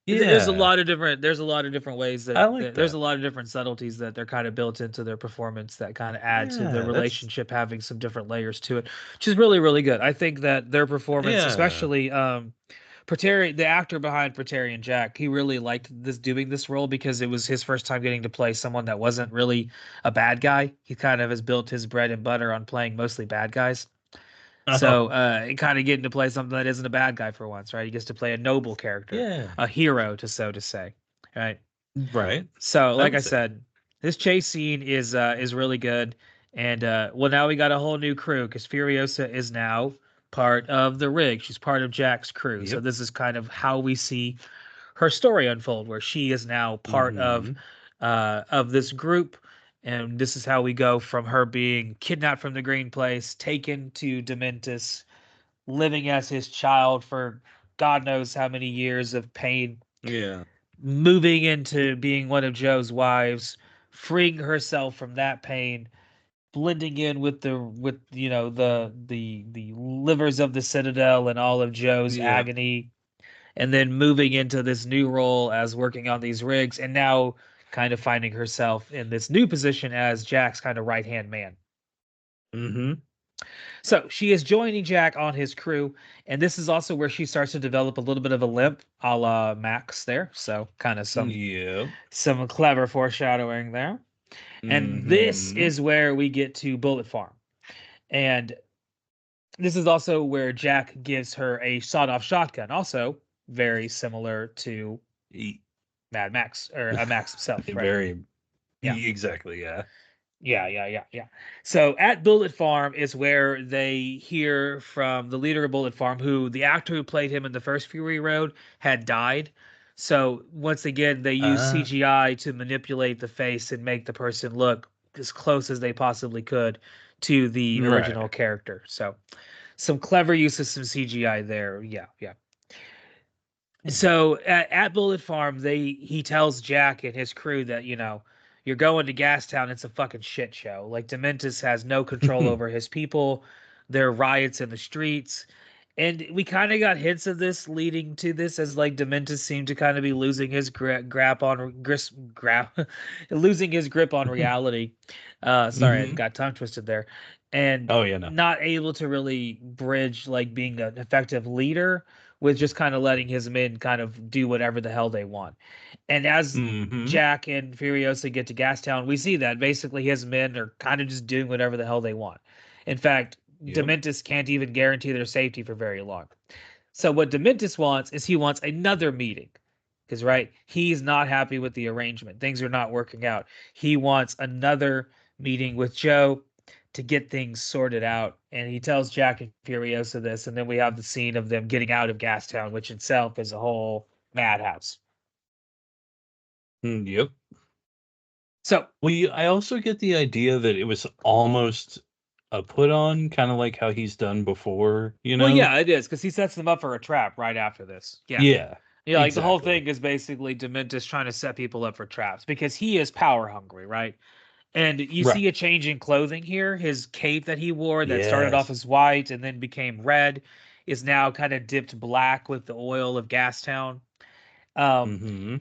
yeah, There's a lot of different ways I like there's a that. lot of different subtleties that they're kind of built into their performance that kind of add to the Yeah, that's relationship having some different layers to it, which is really really good. I think that their performance, yeah. especially the actor behind Praetorian Jack, he really liked doing this role because it was his first time getting to play someone that wasn't really a bad guy. He kind of has built his bread and butter on playing mostly bad guys. Oh, So kind of getting to play something that isn't a bad guy for once, right? He gets to play a noble character, yeah, a hero, so to say, right? right. So, I like would I say, said, this chase scene is really good, and well, now we got a whole new crew because Furiosa is now part of the rig. She's part of Jack's crew. So yep. this is kind of how we see her story unfold, where she is now part hmm of this group, And this is how we go from her being kidnapped from the Green Place, taken to Dementus, living as his child for God knows how many years of pain, Yeah. moving into being one of Joe's wives, freeing herself from that pain, blending in with the livers of the Citadel and all of Joe's Yeah. agony, and then moving into this new role as working on these rigs, and now kind of finding herself in this new position as Jack's kind of right hand man. Mm-hmm. So she is joining Jack on his crew, and this is also where she starts to develop a little bit of a limp, a la Max there. So kind of Yeah. some clever foreshadowing there. And this Mm-hmm. is where we get to Bullet Farm. And this is also where Jack gives her a sawed-off shotgun, also very similar to Mad Max or Max himself, right? Very. Yeah. Exactly. Yeah. Yeah. So at Bullet Farm is where they hear from the leader of Bullet Farm, who the actor who played him in the first Fury Road had died. So once again, they use CGI to manipulate the face and make the person look as close as they possibly could to the original character. So some clever use of some CGI there. Yeah. So at Bullet Farm, he tells Jack and his crew that, you're going to Gastown. It's a fucking shit show. Like Dementus has no control over his people. There are riots in the streets. And we kind of got hints of this leading to this as like Dementus seemed to kind of be losing his losing his grip on reality. Sorry, I got tongue twisted there. And Oh yeah, no. not able to really bridge like being an effective leader with just kind of letting his men kind of do whatever the hell they want. And as Jack and Furiosa get to Gastown, we see that basically his men are kind of just doing whatever the hell they want. In fact, Dementus can't even guarantee their safety for very long. So what Dementus wants is he wants another meeting. Because right, he's not happy with the arrangement. Things are not working out. He wants another meeting with Joe to get things sorted out. And he tells Jack and Furiosa this, and then we have the scene of them getting out of Gastown, which itself is a whole madhouse. Yep. So I also get the idea that it was almost a put on, kind of like how he's done before, Well, yeah, it is, because he sets them up for a trap right after this. Yeah. Yeah, like the whole thing is basically Dementus trying to set people up for traps because he is power hungry, right? And you see a change in clothing here. His cape that he wore that started off as white and then became red is now kind of dipped black with the oil of Gastown.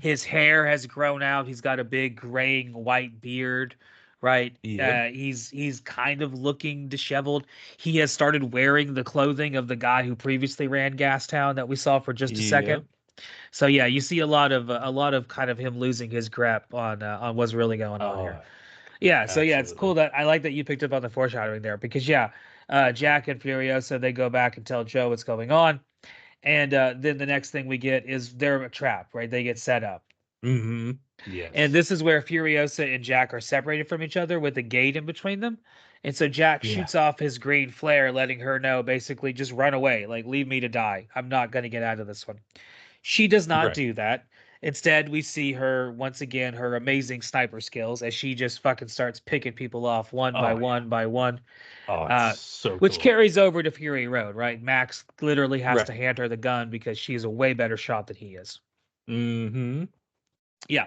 His hair has grown out. He's got a big graying white beard, right? He's kind of looking disheveled. He has started wearing the clothing of the guy who previously ran Gastown that we saw for just a second. So yeah, you see a lot of kind of him losing his grip on what's really going on here. Yeah, so yeah, it's cool that I like that you picked up on the foreshadowing there because Jack and Furiosa, they go back and tell Joe what's going on, and then the next thing we get is they're a trap, right? They get set up. Yes. And this is where Furiosa and Jack are separated from each other with a gate in between them. And so Jack shoots off his green flare, letting her know basically just run away, like leave me to die. I'm not going to get out of this one. She does not do that. Instead, we see her once again, her amazing sniper skills as she just fucking starts picking people off one by one. Oh, it's so which cool. carries over to Fury Road, right? Max literally has to hand her the gun because she's a way better shot than he is. Yeah.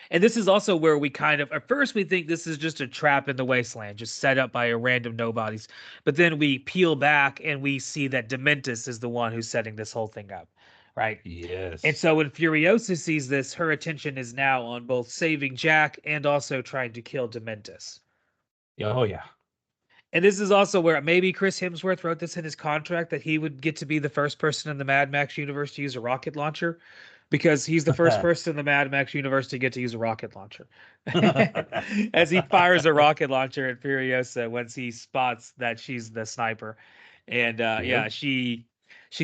And this is also where we kind of, at first we think this is just a trap in the wasteland, just set up by a random nobodies. But then we peel back and we see that Dementus is the one who's setting this whole thing up, right? Yes. And so when Furiosa sees this, her attention is now on both saving Jack and also trying to kill Dementus. Oh, yeah. And this is also where maybe Chris Hemsworth wrote this in his contract that he would get to be the first person in the Mad Max universe to use a rocket launcher because he's the first person in the Mad Max universe to get to use a rocket launcher. As he fires a rocket launcher at Furiosa once he spots that she's the sniper. And she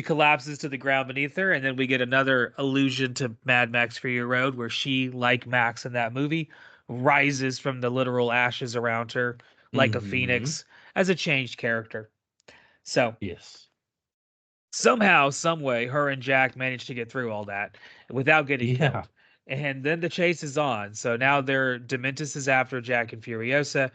collapses to the ground beneath her, and then we get another allusion to Mad Max Fury Road where she, like Max in that movie, rises from the literal ashes around her like a phoenix as a changed character. So somehow, some way, her and Jack managed to get through all that without getting killed. And then the chase is on. So now Dementus is after Jack and Furiosa,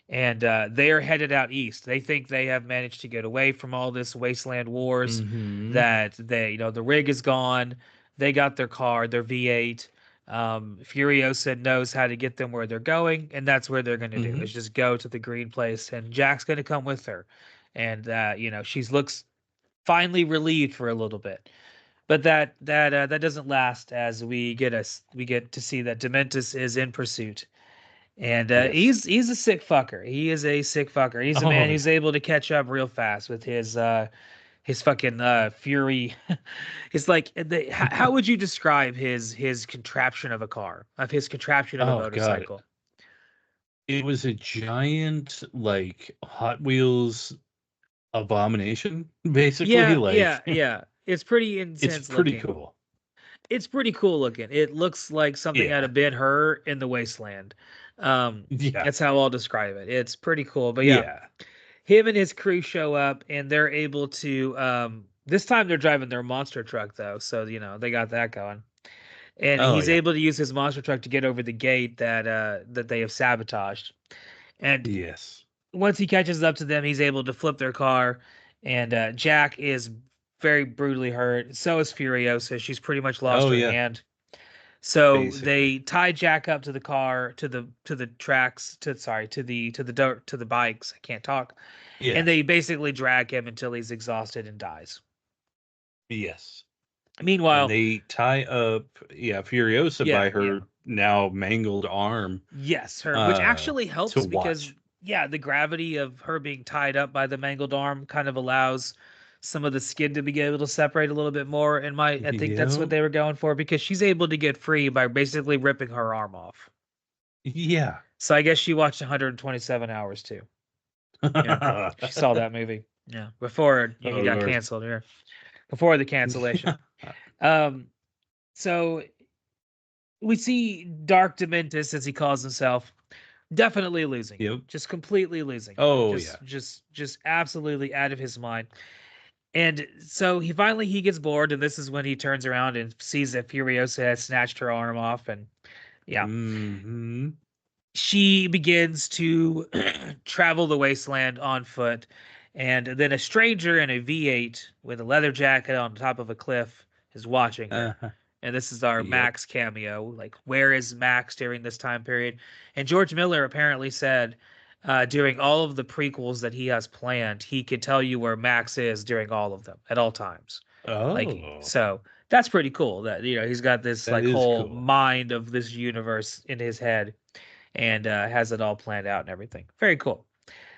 and they are headed out east. They think they have managed to get away from all this wasteland wars. Mm-hmm. That the rig is gone. They got their car, their V8. Furiosa knows how to get them where they're going, and that's where they're going to do Mm-hmm. is just go to the green place, and Jack's going to come with her, and she looks finally relieved for a little bit. But that doesn't last as we get to see that Dementus is in pursuit, and Yes. he's a sick fucker. He is a sick fucker. He's a man Oh who's yeah. able to catch up real fast with his fucking fury. It's like how would you describe his contraption of a car, of his contraption of a Oh god. motorcycle? It was a giant like Hot Wheels abomination, basically. Yeah, Like yeah, yeah. It's pretty it's intense pretty looking. cool. It's pretty cool looking. It looks like something out Yeah. of Ben-Hur in the Wasteland. Yeah. That's how I'll describe it. It's pretty cool. But yeah, Yeah. him and his crew show up, and they're able to. This time they're driving their monster truck though, so they got that going. And Oh he's yeah. able to use his monster truck to get over the gate that they have sabotaged. And Yes. once he catches up to them, he's able to flip their car. And Jack is very brutally hurt. So is Furiosa. She's pretty much lost Oh her yeah. hand. So Basically. they tie Jack up to the car, to the tracks, to the bikes. I can't talk. Yeah. And they basically drag him until he's exhausted and dies. Yes. And Meanwhile, they tie up, yeah, Furiosa yeah, by yeah. her now mangled arm Yes, her, which uh actually to helps because watch. yeah, the gravity of her being tied up by the mangled arm kind of allows some of the skin to be able to separate a little bit more. And I think that's what Yep. they were going for because she's able to get free by basically ripping her arm off. Yeah. So I guess she watched 127 hours too. Yeah, she saw that movie. Yeah, before Oh it got Lord. canceled. Yeah, before the cancellation. Um, so we see Dark Dementus, as he calls himself, definitely losing it, Yep. just completely losing it, Oh yeah. just absolutely out of his mind. And so he gets bored, and this is when he turns around and sees that Furiosa has snatched her arm off, and yeah, Mm-hmm. she begins to travel the wasteland on foot. And then a stranger in a V8 with a leather jacket on top of a cliff is watching her. Uh-huh. And this is our Yep. Max cameo. Like, where is Max during this time period? And George Miller apparently said during all of the prequels that he has planned, he could tell you where Max is during all of them at all times. Like, Oh, so that's pretty cool that, he's got this that like is whole cool. mind of this universe in his head and has it all planned out and everything. Very cool.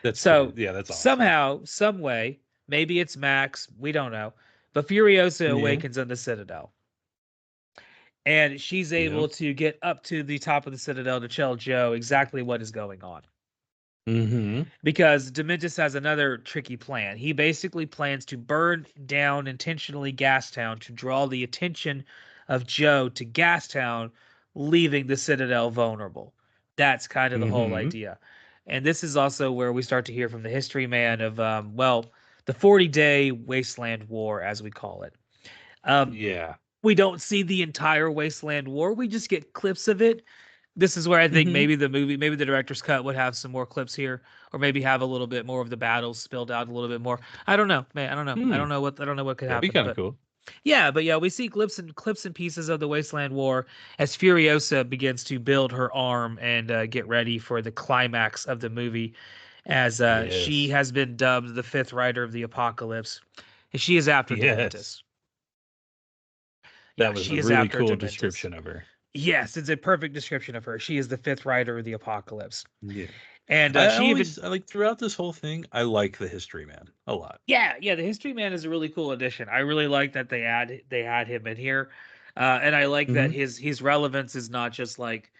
That's So pretty, yeah, that's awesome. somehow, some way, maybe it's Max, we don't know, but Furiosa Yeah. awakens on the Citadel, and she's Yep. able to get up to the top of the Citadel to tell Joe exactly what is going on. Mm-hmm. Because Dementus has another tricky plan. He basically plans to burn down intentionally Gastown to draw the attention of Joe to Gastown, leaving the Citadel vulnerable. That's kind of the whole Mm-hmm. idea. And this is also where we start to hear from the history man of, the 40-day Wasteland War, as we call it. Um, Yeah. we don't see the entire Wasteland War. We just get clips of it. This is where I think Mm-hmm. maybe the director's cut would have some more clips here, or maybe have a little bit more of the battles spilled out a little bit more. I don't know, man. I don't know. Hmm. I don't know what could That'd be happen, kind of but cool. yeah, we see clips and pieces of the Wasteland War as Furiosa begins to build her arm and get ready for the climax of the movie, as she Yes. has been dubbed the fifth rider of the apocalypse. She is after Yes. Dementus. That Yeah, was a she is really after cool Dementus. description of her. Yes, it's a perfect description of her. She is the fifth rider of the apocalypse. Yeah. And I she even always I like throughout this whole thing, I like the history man a lot. yeah, the History Man is a really cool addition. I really like that they had him in here. And I like that Mm-hmm. his relevance is not just like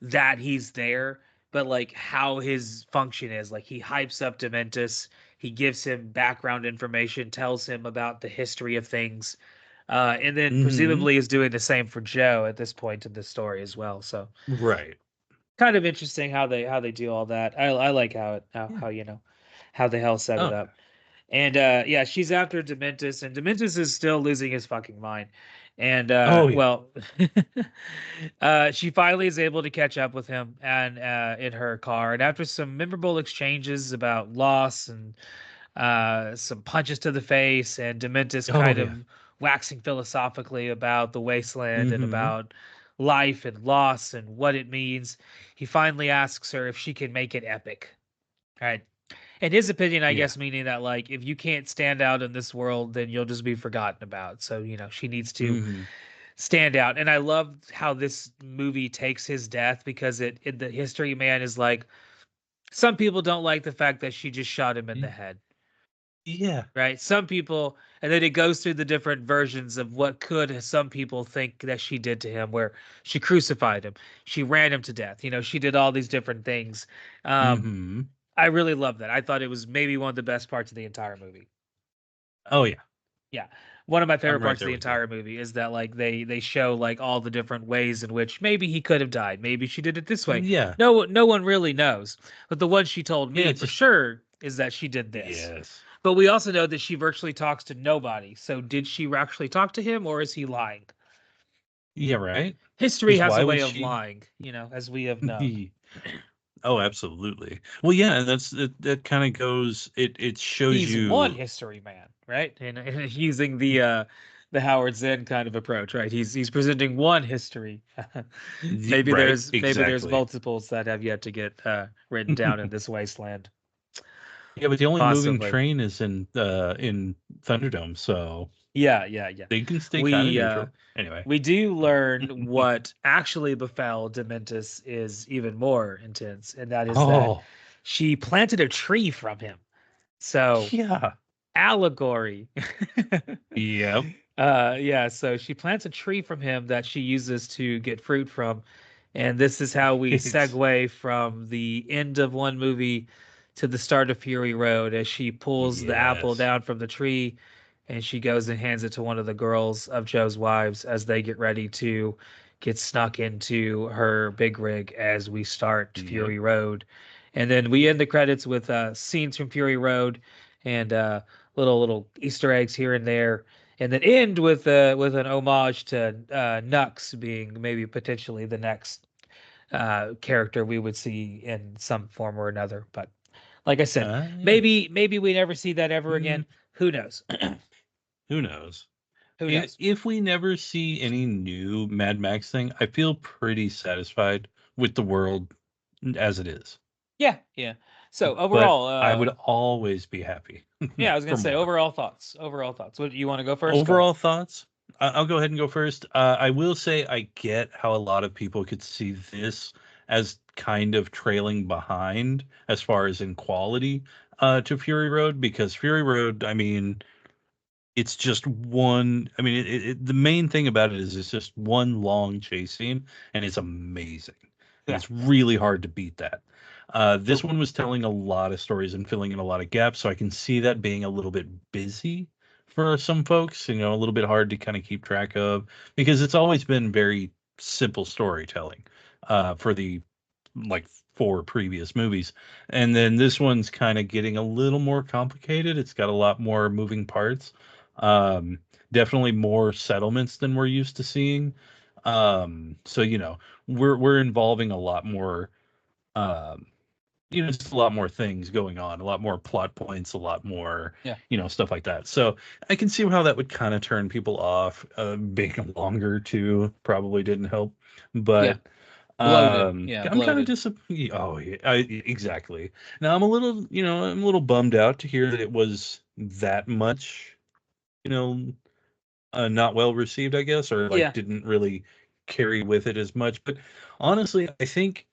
that he's there, but like how his function is. Like he hypes up Dementus, he gives him background information, tells him about the history of things. And then Mm-hmm. presumably is doing the same for Joe at this point in the story as well. So Right. kind of interesting how they do all that. I like how it Yeah. how they all set it Oh up. yeah. And yeah, she's after Dementus, and Dementus is still losing his fucking mind. And Oh yeah. well, she finally is able to catch up with him and in her car. And after some memorable exchanges about loss and some punches to the face, and Dementus Oh kind yeah. of waxing philosophically about the wasteland and Mm-hmm. about life and loss and what it means, he finally asks her if she can make it epic. Right. In his opinion, I Yeah. guess, meaning that like if you can't stand out in this world, then you'll just be forgotten about. So, she needs to Mm-hmm. stand out. And I love how this movie takes his death, because the history man is like, some people don't like the fact that she just shot him in the head. Yeah. Right? Some people, and then it goes through the different versions of what could some people think that she did to him, where she crucified him, she ran him to death. She did all these different things. Um, Mm-hmm. I really love that. I thought it was maybe one of the best parts of the entire movie. Oh yeah. Yeah. One of my favorite I'm right parts of there the with you. entire movie is that like they show like all the different ways in which maybe he could have died. Maybe she did it this way. Yeah. No one really knows. But the one she told Yeah. me It's for just sure is that she did this. yes. But we also know that she virtually talks to nobody. So did she actually talk to him, or is he lying? Yeah. Right. History Because has a why way would of she? lying, as we have known. Oh, absolutely. Well, yeah, and that kind of goes. It shows He's one you history man, right? And using the Howard Zinn kind of approach, right? He's presenting one history. maybe right. there's Exactly. multiples that have yet to get written down in this wasteland. Yeah, but the only moving Possibly. train is in Thunderdome, so Yeah. they can stay kind of We neutral. Anyway. we do learn what actually befell Dementus is even more intense, and that is that Oh, she planted a tree from him. So yeah. allegory. Yep. Yeah, so she plants a tree from him that she uses to get fruit from. And this is how we It's segue from the end of one movie to the start of Fury Road, as she pulls the apple yes. down from the tree and she goes and hands it to one of the girls of Joe's wives as they get ready to get snuck into her big rig as we start Yep. Fury Road. And then we end the credits with scenes from Fury Road and little Easter eggs here and there, and then end with an homage to Nux being maybe potentially the next character we would see in some form or another. But like I said, Yeah. maybe we never see that ever Mm, again. Who knows? who knows? Who knows? If we never see any new Mad Max thing, I feel pretty satisfied with the world as it is. Yeah. So But overall, I would always be happy yeah, I was gonna for say more. overall thoughts. Overall thoughts. What you want to go first? Go ahead. Overall thoughts? I'll go ahead and go first. I will say I get how a lot of people could see this as kind of trailing behind as far as in quality to Fury Road, because Fury Road, I mean, it's just one. I mean, the main thing about it is it's just one long chase scene, and it's amazing, and Yeah. it's really hard to beat that. This True. one was telling a lot of stories and filling in a lot of gaps, so I can see that being a little bit busy for some folks. A little bit hard to kind of keep track of, because it's always been very simple storytelling for the like four previous movies, and then this one's kind of getting a little more complicated. It's got a lot more moving parts, um, definitely more settlements than we're used to seeing. So we're involving a lot more, um, just a lot more things going on, a lot more plot points, a lot more, Yeah. stuff like that. So I can see how that would kind of turn people off. Being longer too probably didn't help, Yeah. but Bloated. Yeah. I'm kind of Bloated. disappointed. Oh, yeah, exactly. Now I'm a little bummed out to hear that it was that much, you know, not well received, I guess, or like Yeah. didn't really carry with it as much. But honestly, I think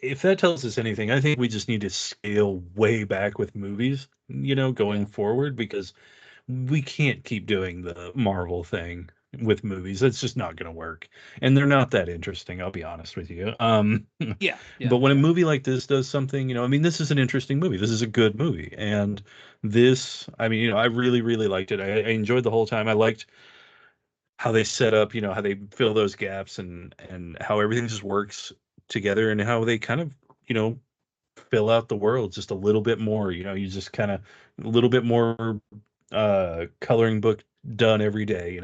if that tells us anything, I think we just need to scale way back with movies, going Yeah. forward, because we can't keep doing the Marvel thing with movies. That's just not going to work. And they're not that interesting, I'll be honest with you. Yeah. But Yeah. when a Yeah. movie like this does something, I mean, this is an interesting movie. This is a good movie. And this, I mean, I really, really liked it. I enjoyed the whole time. I liked how they set up, how they fill those gaps, and how everything just works together, and how they kind of, you know, fill out the world just a little bit more. You just kind of a little bit more coloring book done every day,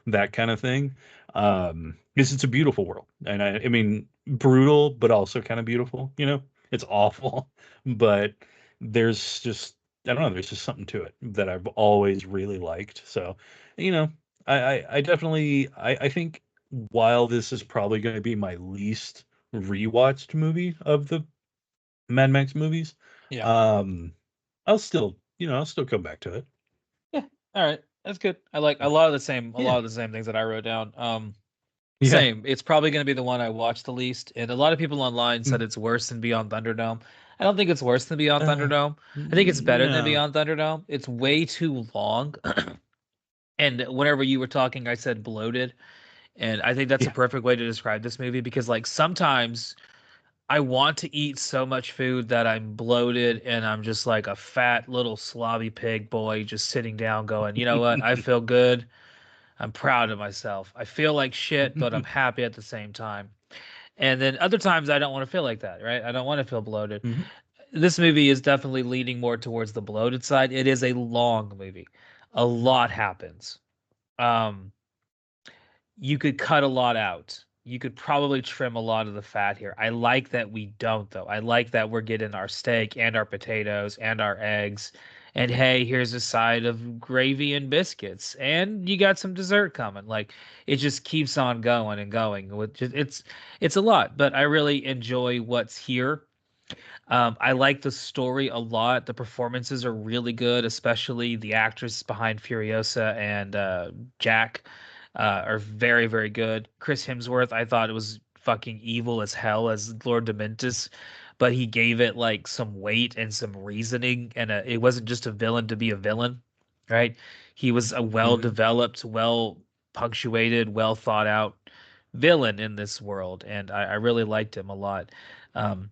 that kind of thing. Because it's a beautiful world, and I mean brutal, but also kind of beautiful. It's awful, but there's just I don't know. There's just something to it that I've always really liked. So, you know, I definitely I think while this is probably going to be my least rewatched movie of the Mad Max movies, Yeah. um, I'll still come back to it. Yeah. All right. That's good. I like a lot of the same Yeah. things that I wrote down. Yeah. Same. It's probably going to be the one I watched the least, and a lot of people online said Mm. it's worse than Beyond Thunderdome. I don't think it's worse than Beyond Uh, Thunderdome. I think it's better than no. Beyond Thunderdome. It's way too long. And whenever you were talking, I said bloated, and I think that's a Yeah. perfect way to describe this movie because like sometimes I want to eat so much food that I'm bloated and I'm just like a fat little slobby pig boy just sitting down going, you know what? I feel good. I'm proud of myself. I feel like shit, but I'm happy at the same time. And then other times I don't want to feel like that, right? I don't want to feel bloated. Mhm. This movie is definitely leaning more towards the bloated side. It is a long movie. A lot happens. Um, you could cut a lot out. You could probably trim a lot of the fat here. I like that we don't though. I like that we're getting our steak and our potatoes and our eggs. And hey, here's a side of gravy and biscuits. And you got some dessert coming. Like it just keeps on going and going. It's a lot, but I really enjoy what's here. I like the story a lot. The performances are really good, especially the actress behind Furiosa and Jack are very, very good. Chris Hemsworth, I thought it was fucking evil as hell as Lord Dementus, but he gave it like some weight and some reasoning, and it wasn't just a villain to be a villain, right? He was a Mhm. well-developed, well punctuated, well thought out villain in this world, and I really liked him a lot. Um,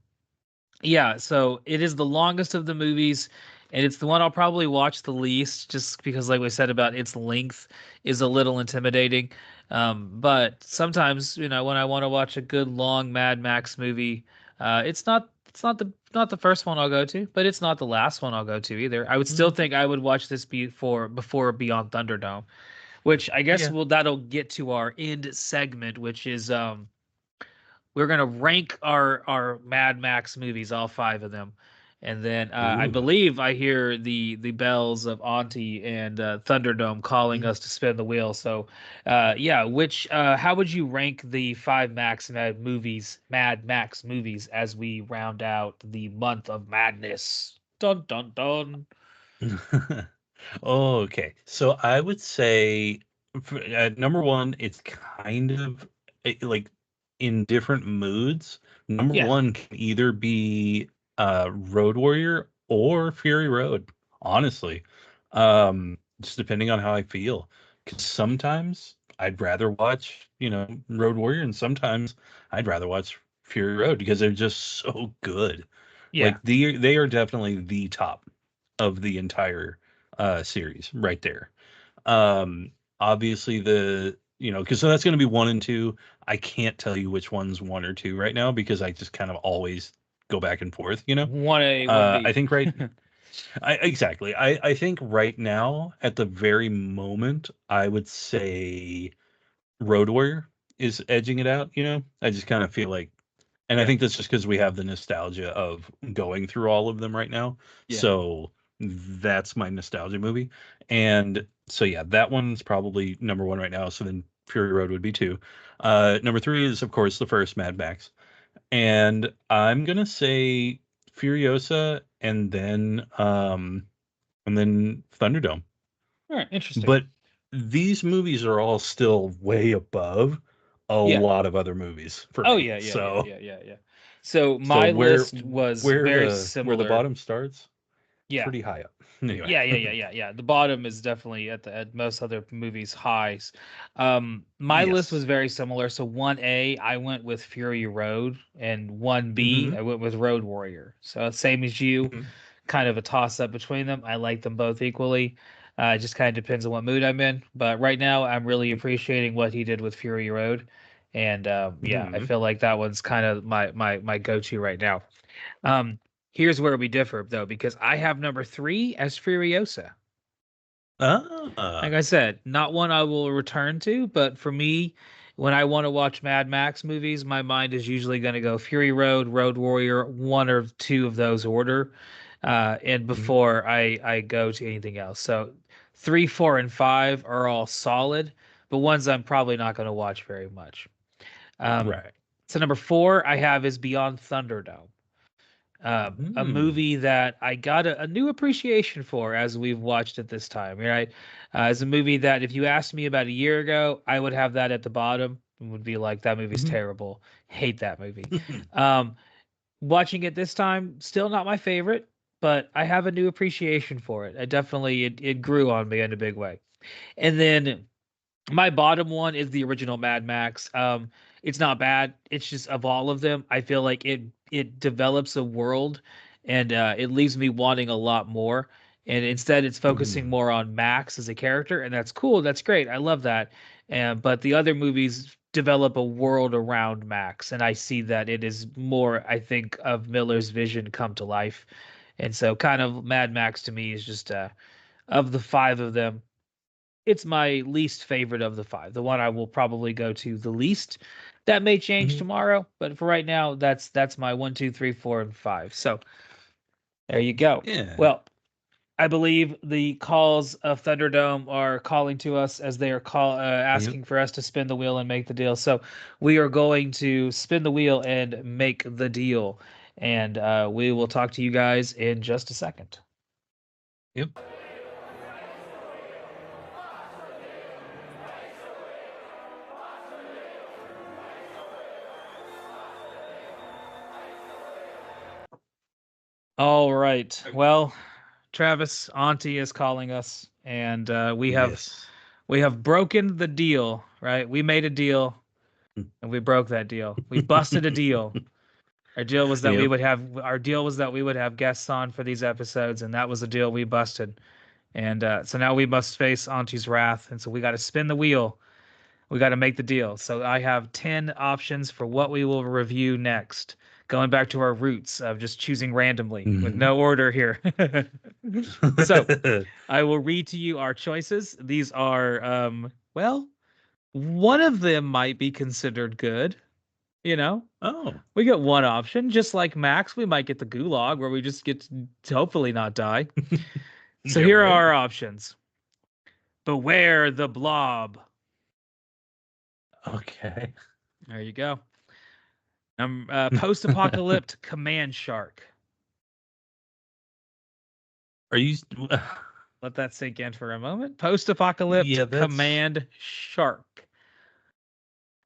yeah, so it is the longest of the movies, and it's the one I'll probably watch the least, just because, like we said about its length, is a little intimidating. But sometimes, when I want to watch a good long Mad Max movie, it's not the first one I'll go to, but it's not the last one I'll go to either. I would still Mhm. think I would watch this before Beyond Thunderdome, which I guess Yeah. that'll get to our end segment, which is we're gonna rank our Mad Max movies, all five of them, and then I Ooh. believe I hear the bells of Auntie and Thunderdome calling Mm. us to spin the wheel. So, yeah, which how would you rank the five Mad Max movies, as we round out the month of madness? Dun dun dun. Oh, okay. So I would say number one, it's kind of like in different moods. Number Yeah, one can either be Road Warrior or Fury Road, honestly. Just depending on how I feel. Because sometimes I'd rather watch, Road Warrior, and sometimes I'd rather watch Fury Road because they're just so good. yeah, Like they are definitely the top of the entire series right there. Um, Obviously because so that's going to be one and two. I can't tell you which one's one or two right now because I just kind of always go back and forth. 1A, 1B. I think exactly. I think right now at the very moment I would say Road Warrior is edging it out. I just kind of feel like and I Yeah, think that's just because we have the nostalgia of going through all of them right now. yeah. So that's my nostalgia movie. And so yeah, that one's probably number one right now. So then Fury Road would be two. Number three is of course the first Mad Max. And I'm gonna say Furiosa and then Thunderdome. All right, interesting. But these movies are all still way above a Yeah. lot of other movies for Oh me. yeah, yeah, yeah, So yeah, yeah, yeah. So So my list was very where the similar. bottom starts, Yeah. pretty high up. Anyway. Yeah, yeah, yeah, yeah, yeah. The bottom is definitely at most other movies' highs. My list was Yes. very similar. So 1A, I went with Fury Road, and 1B, Mhm. I went with Road Warrior. So same as you, Mhm. kind of a toss up between them. I like them both equally. It just kind of depends on what mood I'm in. But right now, I'm really appreciating what he did with Fury Road, and yeah, I Mhm. feel like that one's kind of my go-to right now. Um, Here's where we differ, though, because I have number 3 as Furiosa. Like I said, not one I will return to, but for me, when I want to watch Mad Max movies, my mind is usually going to go Fury Road, Road Warrior, one or two of those order, and before I go to anything else. So 3, 4, and 5 are all solid, but ones I'm probably not going to watch very much. Right. So number 4 I have is Beyond Thunderdome. A movie that I got a new appreciation for as we've watched it this time, right? It's a movie that if you asked me about a year ago, I would have that at the bottom and would be like, that movie's terrible. Hate that movie. Watching it this time, still not my favorite, but I have a new appreciation for it. I definitely, it grew on me in a big way. And then my bottom one is the original Mad Max. It's not bad. It's just of all of them, I feel like it develops a world, and it leaves me wanting a lot more. And instead, it's focusing more on Max as a character, and that's cool. That's great. I love that. And but the other movies develop a world around Max, and I see that it is more, I think, of Miller's vision come to life. And so, kind of Mad Max to me is just of the 5 of them, it's my least favorite of the 5. The one I will probably go to the least. That may change tomorrow, but for right now, that's my 1, 2, 3, 4, and 5. So there you go. Yeah. Well, I believe the calls of Thunderdome are calling to us as they are asking for us to spin the wheel and make the deal. So we are going to spin the wheel and make the deal, and we will talk to you guys in just a second. Yep. All right. Well, Travis, Auntie is calling us, and we have broken the deal. Right? We made a deal, and we broke that deal. We busted a deal. Our deal was that we would have guests on for these episodes, and that was the deal we busted. And so now we must face Auntie's wrath, and so we got to spin the wheel. We got to make the deal. So I have 10 options for what we will review next. Going back to our roots of just choosing randomly with no order here. So I will read to you our choices. These are, well, one of them might be considered good. You know, we get one option, just like Max. We might get the gulag where we just get to hopefully not die. So here are our options. Beware the blob. Okay. There you go. Post-apocalyptic command shark. Are you? Let that sink in for a moment. Post-apocalyptic command shark.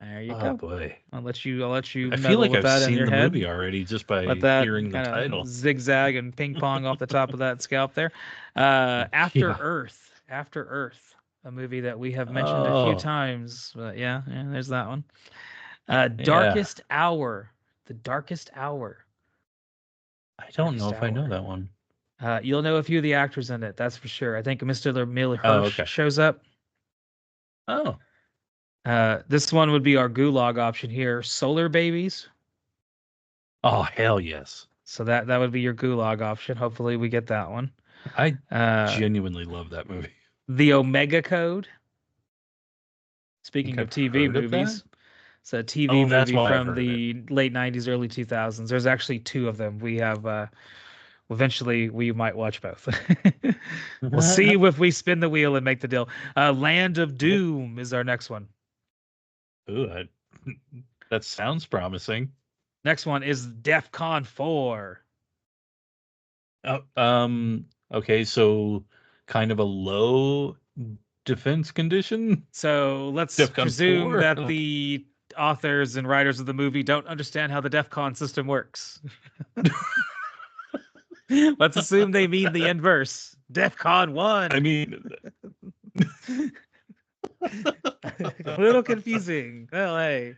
There you go. Oh boy! I'll let you. I feel like I've seen the movie already just by hearing the title. Zigzag and ping pong off the top of that scalp there. After Earth. After Earth, a movie that we have mentioned a few times. But yeah, there's that one. Darkest Hour. The Darkest Hour. I don't know if I know that one. You'll know a few of the actors in it. That's for sure. I think Mr. Miller Hirsch shows up. Oh. This one would be our gulag option here. Solar Babies. Oh, hell yes. So that would be your gulag option. Hopefully we get that one. I genuinely love that movie. The Omega Code. Speaking of TV movies. It's a TV movie from the late 90s, early 2000s. There's actually 2 of them. We have eventually we might watch both. We'll see if we spin the wheel and make the deal. Land of Doom is our next one. Ooh, that sounds promising. Next one is DEFCON 4. Okay, so kind of a low defense condition. So let's presume that the authors and writers of the movie don't understand how the DEFCON system works. Let's assume they mean the inverse. DEFCON 1. I mean, a little confusing. Well, hey.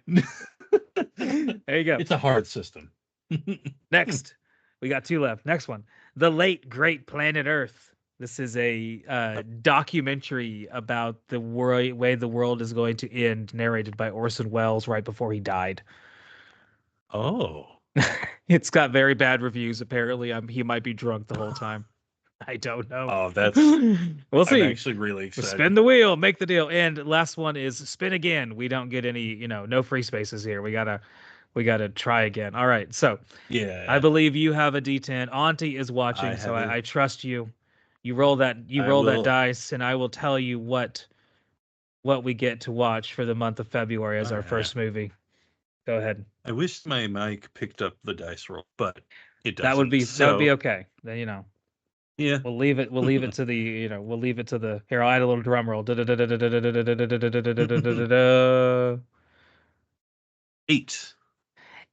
There you go. It's a hard system. Next, we got 2 left. Next one. The Late Great Planet Earth. This is a documentary about the way the world is going to end, narrated by Orson Welles right before he died. Oh. It's got very bad reviews. Apparently, he might be drunk the whole time. I don't know. Oh, that's. We'll I'm see. actually really excited. Spin the wheel, make the deal. And last one is spin again. We don't get any, no free spaces here. We gotta try again. All right. So Yeah. I believe you have a D10. Auntie is watching, I so have I trust you. You roll that that dice, and I will tell you what we get to watch for the month of February as our first movie. Go ahead. I wish my mic picked up the dice roll, but it doesn't. That would be okay. Then Yeah. we'll leave it to the we'll leave it to the here. I'll add a little drum roll. 8.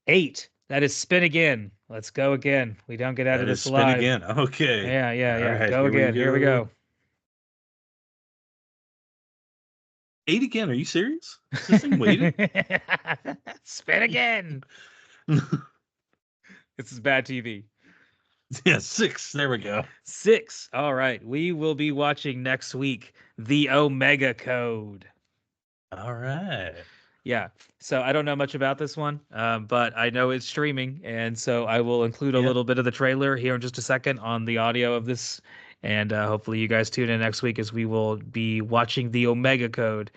8. That is spin again. Let's go again. We don't get out of this spin alive. again. Okay. Yeah. All right, Go again. Here we go. 8 again. Are you serious? Is this thing waiting? Spin again. This is bad TV. Yeah, 6. There we go. 6. All right. We will be watching next week The Omega Code. All right. Yeah. So I don't know much about this one, but I know it's streaming, and so I will include a little bit of the trailer here in just a second on the audio of this, and hopefully you guys tune in next week as we will be watching The Omega Code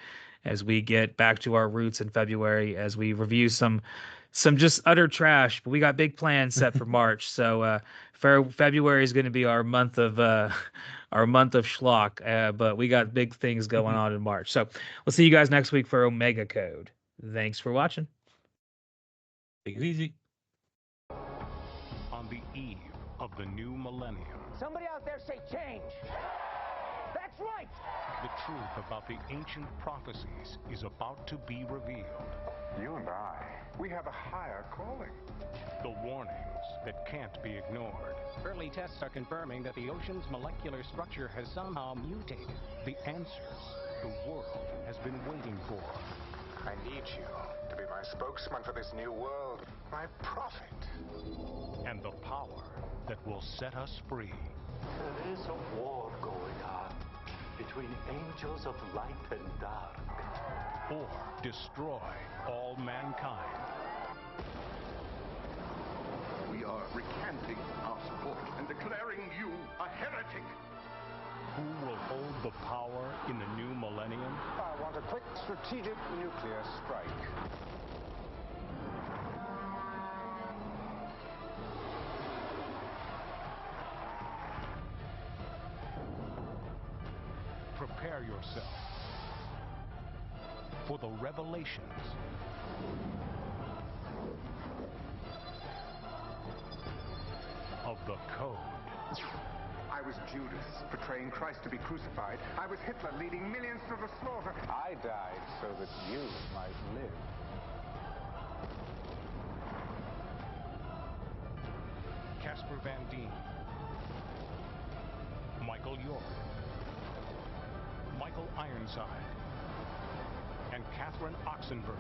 as we get back to our roots in February as we review some just utter trash, but we got big plans set for March. So February is going to be our month of schlock, but we got big things going on in March. So we'll see you guys next week for Omega Code. Thanks for watching. Take it easy. On the eve of the new millennium, Somebody out there say change. That's right. the truth about the ancient prophecies is about to be revealed. You and I, we have a higher calling. The warnings that can't be ignored. Early tests are confirming that the ocean's molecular structure has somehow mutated. The answers the world has been waiting for. I need you to be my spokesman for this new world, my prophet. And the power that will set us free. There is a war going on between angels of light and dark. Or destroy all mankind. We are recanting our support and declaring you a heretic. Who will hold the power in the new millennium? I want a quick strategic nuclear strike. Prepare yourself for the revelations of the code. I was Judas, portraying Christ to be crucified. I was Hitler, leading millions to the slaughter. I died so that you might live. Casper Van Dien, Michael York, Michael Ironside, and Catherine Oxenberg.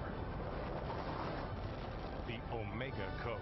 The Omega Code.